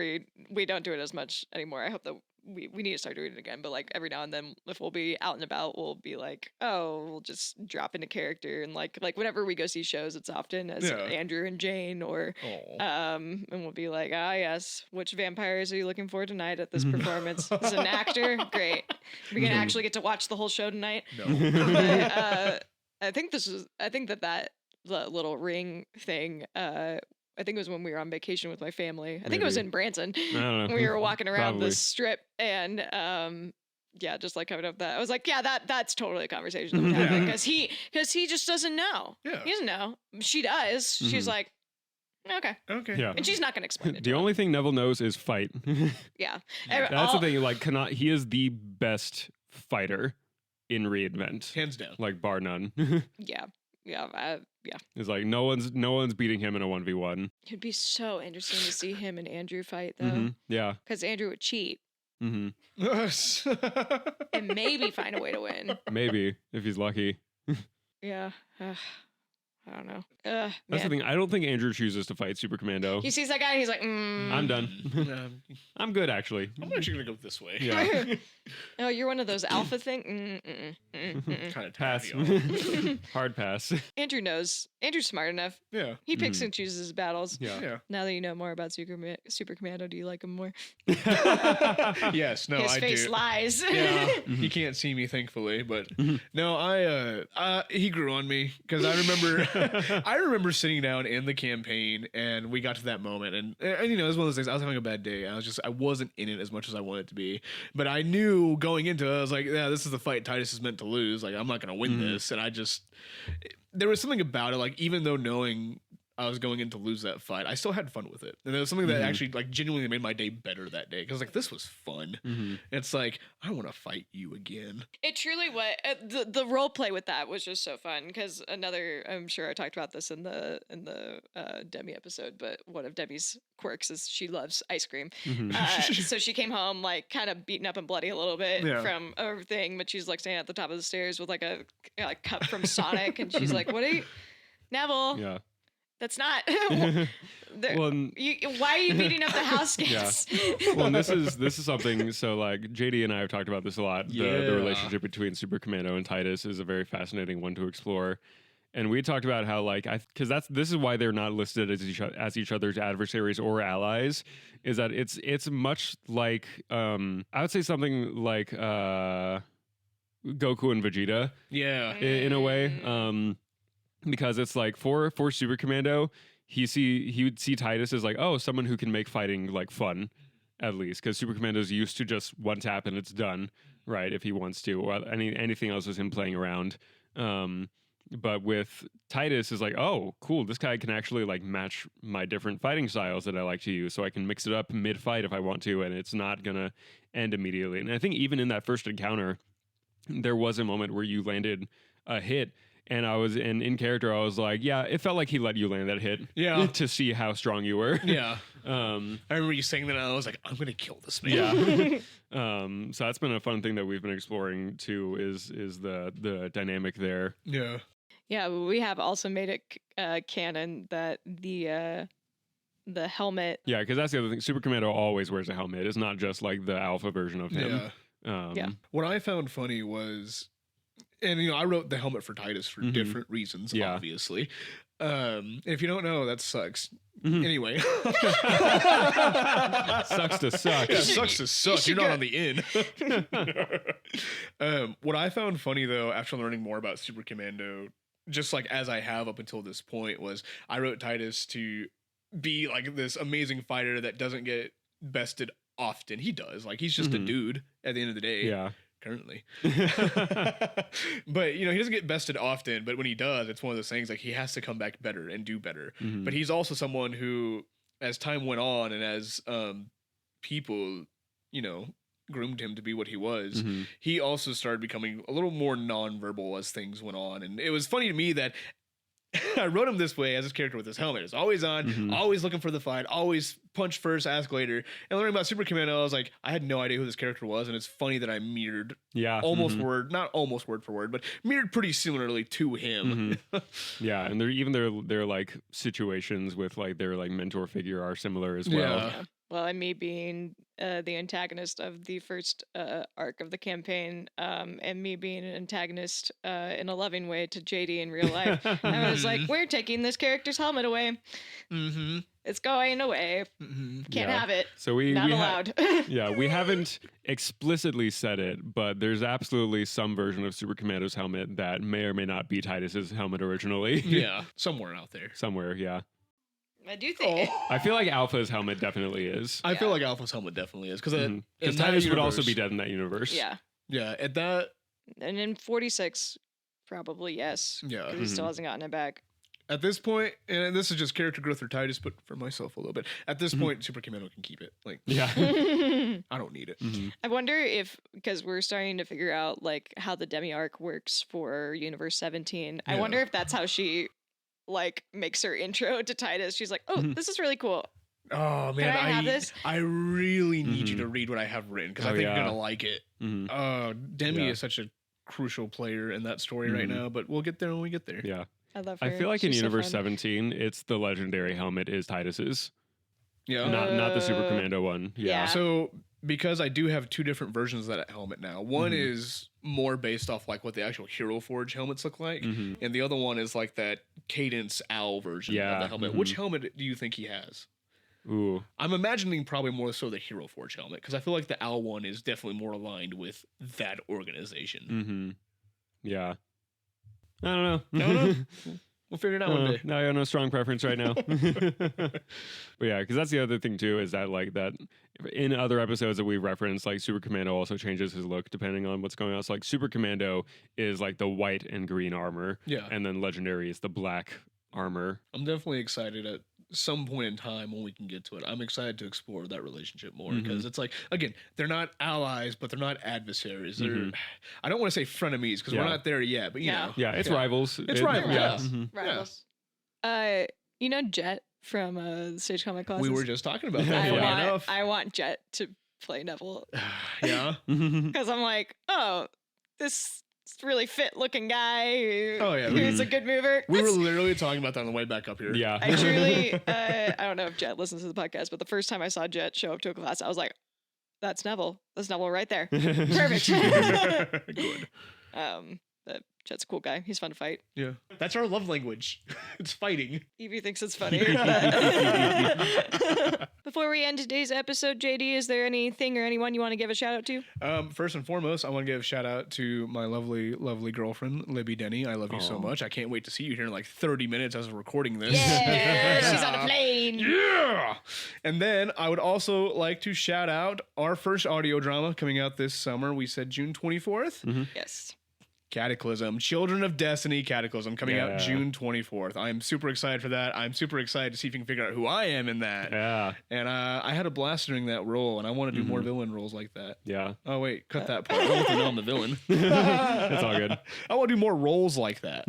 we don't do it as much anymore. I hope that we need to start doing it again. But like every now and then, if we'll be out and about, we'll be like, oh, we'll just drop into character and like whenever we go see shows, it's often as Andrew and Jane or and we'll be like, yes, which vampires are you looking for tonight at this performance? As an actor, great. We can actually get to watch the whole show tonight. No. But, I think that the little ring thing, I think it was when we were on vacation with my family. I think it was Maybe. in Branson. I don't know. We were walking around Probably. the strip and just like coming up that I was like, yeah, that's totally a conversation that would happen because he just doesn't know. Yeah. He doesn't know. She does. She's like, okay. Okay. Yeah. And she's not gonna explain it. The only thing Neville knows is fight. Yeah. That's the thing. Like, he is the best fighter in Reinvent, Hands down. like bar none. Yeah. Yeah. It's like no one's beating him in a 1v1. It'd be so interesting to see him and Andrew fight though, Mhm. Yeah. because Andrew would cheat hmm and maybe find a way to win. Maybe if he's lucky. Yeah. I don't know. That's Man. the thing. I don't think Andrew chooses to fight Super Commando. He sees that guy and he's like, I'm done. I'm good, actually. I'm actually gonna go this way. Yeah. Oh, you're one of those alpha thing. Kind of Pass. Hard pass. Andrew knows. Andrew's smart enough. Yeah. He picks and chooses his battles. Yeah. Yeah. Now that you know more about Super Commando, do you like him more? Yes. No, His I face do. lies. Yeah, he can't see me, thankfully. But no, he grew on me because I remember sitting down in the campaign and we got to that moment and you know it was one of those things. I was having a bad day. I wasn't in it as much as I wanted to be, but I knew going into it, I was like, yeah, this is the fight Titus is meant to lose. Like I'm not gonna win this, and there was something about it. Like even though knowing I was going in to lose that fight, I still had fun with it. And there was something that actually like genuinely made my day better that day. Cause like, this was fun. It's like, I want to fight you again. It truly was. The role play with that was just so fun because I'm sure I talked about this in the Demi episode, but one of Demi's quirks is she loves ice cream. So she came home like kind of beaten up and bloody a little bit from everything, but she's like standing at the top of the stairs with like a cup from Sonic, and she's like, "What are you, Neville? Yeah. That's not. Well, why are you beating up the house guests?" Well, and this is something. So, like JD and I have talked about this a lot. The relationship between Super Commando and Titus is a very fascinating one to explore. And we talked about how, like, because this is why they're not listed as each other's adversaries or allies. Is that it's much like I would say something like Goku and Vegeta. Yeah. In a way. Because it's like for Super Commando, he would see Titus as like, oh, someone who can make fighting like fun, at least, because Super Commando's used to just one tap and it's done, right? If he wants to, or anything else is him playing around. But with Titus is like, oh, cool, this guy can actually like match my different fighting styles that I like to use, so I can mix it up mid fight if I want to, and it's not gonna end immediately. And I think even in that first encounter, there was a moment where you landed a hit. and in character, I was like, yeah, it felt like he let you land that hit. Yeah. To see how strong you were. Yeah. I remember you saying that, and I was like, I'm gonna kill this man. Yeah. So that's been a fun thing that we've been exploring too. Is the dynamic there? Yeah. Yeah, we have also made it canon that the helmet. Yeah, because that's the other thing. Super-Commando always wears a helmet. It's not just like the alpha version of him. Yeah. Yeah. What I found funny was, and I wrote the helmet for Titus for different reasons, Yeah. obviously. If you don't know, that sucks. Mhm. Anyway. Sucks to suck. Yeah, sucks to suck. should You're not go- on the in. What I found funny though, after learning more about Super-Commando, just like as I have up until this point, was I wrote Titus to be like this amazing fighter that doesn't get bested often. He does. Like he's just a Mhm. dude at the end of the day. Yeah. Currently. But he doesn't get bested often, but when he does, it's one of those things like he has to come back better and do better. Mhm. But he's also someone who, as time went on and as people, groomed him to be what he was, Mhm. he also started becoming a little more nonverbal as things went on. And it was funny to me that I wrote him this way as his character with his helmet. It's always on, Mhm. always looking for the fight, always punch first, ask later. And learning about Super-Commando, I was like, I had no idea who this character was. And it's funny that I mirrored Yeah. almost Mhm. not almost word for word, but mirrored pretty similarly to him. Yeah, and their like situations with like their like mentor figure are similar as well. Yeah. Well, and me being the antagonist of the first arc of the campaign, and me being an antagonist in a loving way to JD in real life. I was like, we're taking this character's helmet away. Mm-hmm. It's going away. Mm-hmm. Can't Yeah. have it. So we Not we allowed. yeah, we haven't explicitly said it, but there's absolutely some version of Super-Commando's helmet that may or may not be Titus's helmet originally. Yeah, somewhere out there. Somewhere, yeah. I do think. I feel like Alpha's helmet definitely is. I feel Yeah. like Alpha's helmet definitely is because Because Titus would also be dead in that universe. Yeah. Yeah, at that. And in 46, probably yes. Yeah. Because he still hasn't gotten it back. At this point, and this is just character growth for Titus, but for myself a little bit. At this point, Super-Commando can keep it. Like, Yeah. I don't need it. Mhm. I wonder if, because we're starting to figure out like how the demi arc works for Universe 17. I Yeah. wonder if that's how she like makes her intro to Titus. She's like, "Oh, this is really cool." Oh man, I have this? I really need you Mhm. to read what I have written because Oh, I think yeah. you're gonna like it. Mhm. Demi Yeah. is such a crucial player in that story right Mhm. now, but we'll get there when we get there. Yeah. I love her. I feel like in She's so Universe fun. 17, it's the legendary helmet is Titus's, Yeah. not the Super-Commando one. yeah. So because I do have two different versions of that helmet now. One Mhm. is more based off like what the actual Hero Forge helmets look like, Mhm. and the other one is like that Cadence Owl version of Yeah, the helmet. mhm. Which helmet do you think he has? Ooh. I'm imagining probably more so the Hero Forge helmet because I feel like the Owl one is definitely more aligned with that organization. Mm-hmm. Yeah. I don't know. I don't know. We'll figure it out one day. No, I have no strong preference right now. But yeah, because that's the other thing too, is that like that in other episodes that we referenced, like Super-Commando also changes his look depending on what's going on. So like Super-Commando is like the white and green armor, Yeah, and then Legendary is the black armor. I'm definitely excited at some point in time when we can get to it. I'm excited to explore that relationship more because it's like, again, they're not allies, but they're not adversaries. They're, Mhm. I don't want to say frenemies because Yeah. we're not there yet, but you Yeah. know. Yeah, it's rivals. It's rivals, Yeah. yeah. Mhm. Rivals. You know Jet from the Stage Comic classes? We were just talking about that. I Funny want, enough. I want Jet to play Neville Yeah. because I'm like, oh, this really fit looking guy. Oh, yeah. Who's a good mover. We were That's- literally talking about that on the way back up here. Yeah. I truly, I don't know if Jet listens to the podcast, but the first time I saw Jet show up to a class, I was like, that's Neville. That's Neville right there. Perfect. Good. But Jet's a cool guy. He's fun to fight. Yeah. That's our love language. It's fighting. Evie thinks it's funny. Before we end today's episode, JD, is there anything or anyone you want to give a shout out to? First and foremost, I want to give a shout out to my lovely, lovely girlfriend, Libby Denny. I love you so Aw. much. I can't wait to see you here in like 30 minutes as we're recording this. Yeah, she's on a plane. Yeah. And then I would also like to shout out our first audio drama coming out this summer. We said June 24th. Yes. Cataclysm, Children of Destiny Cataclysm, coming out Yeah. June 24th. I'm super excited for that. I'm super excited to see if you can figure out who I am in that. Yeah. And I had a blast doing that role, and I want to do more villain roles like that. Yeah. Oh, wait, cut that part. I want to know I'm the villain. It's all good. I want to do more roles like that.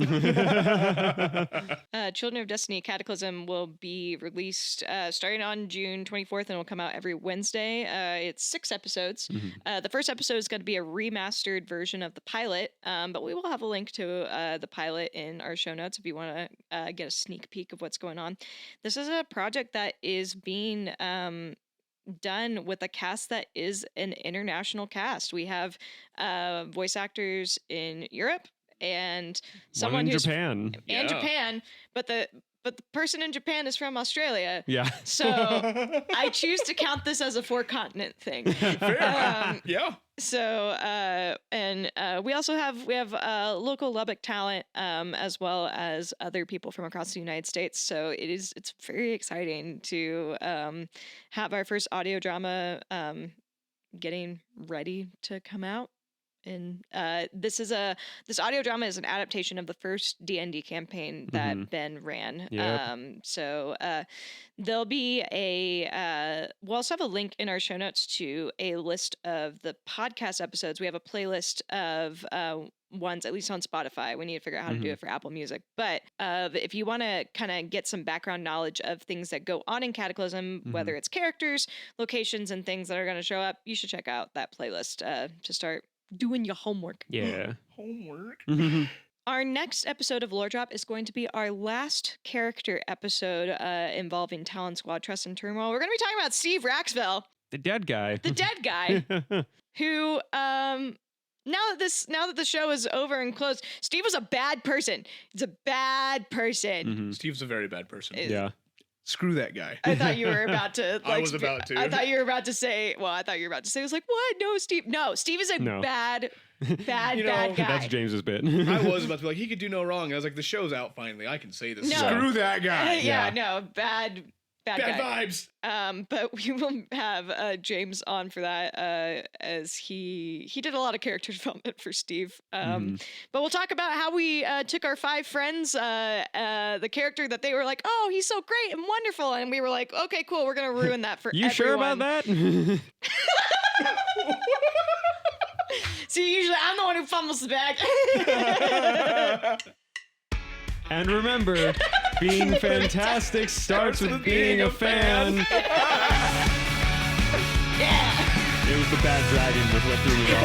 Children of Destiny Cataclysm will be released starting on June 24th and will come out every Wednesday. It's 6 episodes. The first episode is going to be a remastered version of the pilot, but we will have a link to the pilot in our show notes if you want to get a sneak peek of what's going on. This is a project that is being done with a cast that is an international cast. We have voice actors in Europe and someone One in who's Japan. and Yeah. Japan, but the person in Japan is from Australia. Yeah. So I choose to count this as a 4-continent thing. Yeah. So and we also have local Lubbock talent as well as other people from across the United States. So it's very exciting to have our first audio drama getting ready to come out. And this audio drama is an adaptation of the first D&D campaign that Ben ran. Yep. So there'll be we'll also have a link in our show notes to a list of the podcast episodes. We have a playlist of ones, at least on Spotify. We need to figure out how to do it for Apple Music. But if you want to kind of get some background knowledge of things that go on in Cataclysm, whether it's characters, locations, and things that are going to show up, you should check out that playlist to start doing your homework. Yeah. Homework. Our next episode of Lore Drop is going to be our last character episode involving Talon Squad, Trust, and Turmoil. We're going to be talking about Steve Raxville, The dead guy. the dead guy, who now that the show is over and closed, Steve was a bad person. He's a bad person. Steve's a very bad person. Yeah. Screw that guy. I thought you were about to. I was about to. I thought you were about to say. Well, I thought you were about to say. I was like, what? No, Steve. No, Steve is a No. bad You know, guy. That's James's bit. I was about to be like, he could do no wrong. I was like, the show's out finally. I can say this. No. Screw that guy. yeah, no, bad Bad guy. vibes. But we will have James on for that as he did a lot of character development for Steve. But we'll talk about how we took our 5 friends, the character that they were like, oh, he's so great and wonderful, and we were like, okay, cool, we're gonna ruin that for You everyone. sure about that? See, usually I'm the one who fumbles the bag. And remember, being fantastic starts with being a fan. Yeah. It was the bad dragon with what threw me off.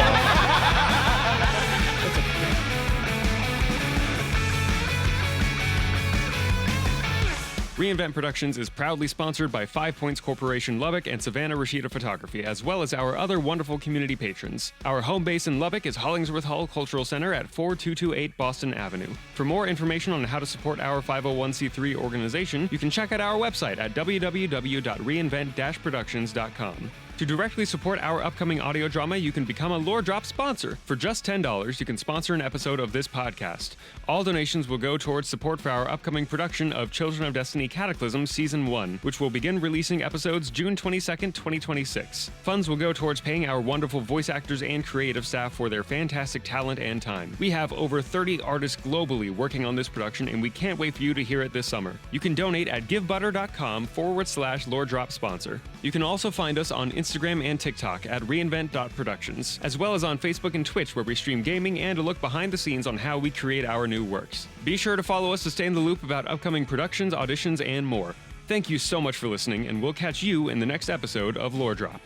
Reinvent Productions is proudly sponsored by 5 Points Corporation Lubbock and Savannah Rashida Photography, as well as our other wonderful community patrons. Our home base in Lubbock is Hollingsworth Hall Cultural Center at 4228 Boston Avenue. For more information on how to support our 501c3 organization, you can check out our website at www.reinvent-productions.com. To directly support our upcoming audio drama, you can become a Lore Drop sponsor. For just $10, you can sponsor an episode of this podcast. All donations will go towards support for our upcoming production of Children of Destiny Cataclysm Season 1, which will begin releasing episodes June 22nd, 2026. Funds will go towards paying our wonderful voice actors and creative staff for their fantastic talent and time. We have over 30 artists globally working on this production, and we can't wait for you to hear it this summer. You can donate at givebutter.com/Lore Drop sponsor. You can also find us on Instagram and TikTok at reinvent.productions, as well as on Facebook and Twitch, where we stream gaming and a look behind the scenes on how we create our new works. Be sure to follow us to stay in the loop about upcoming productions, auditions, and more. Thank you so much for listening, and we'll catch you in the next episode of Lore Drop.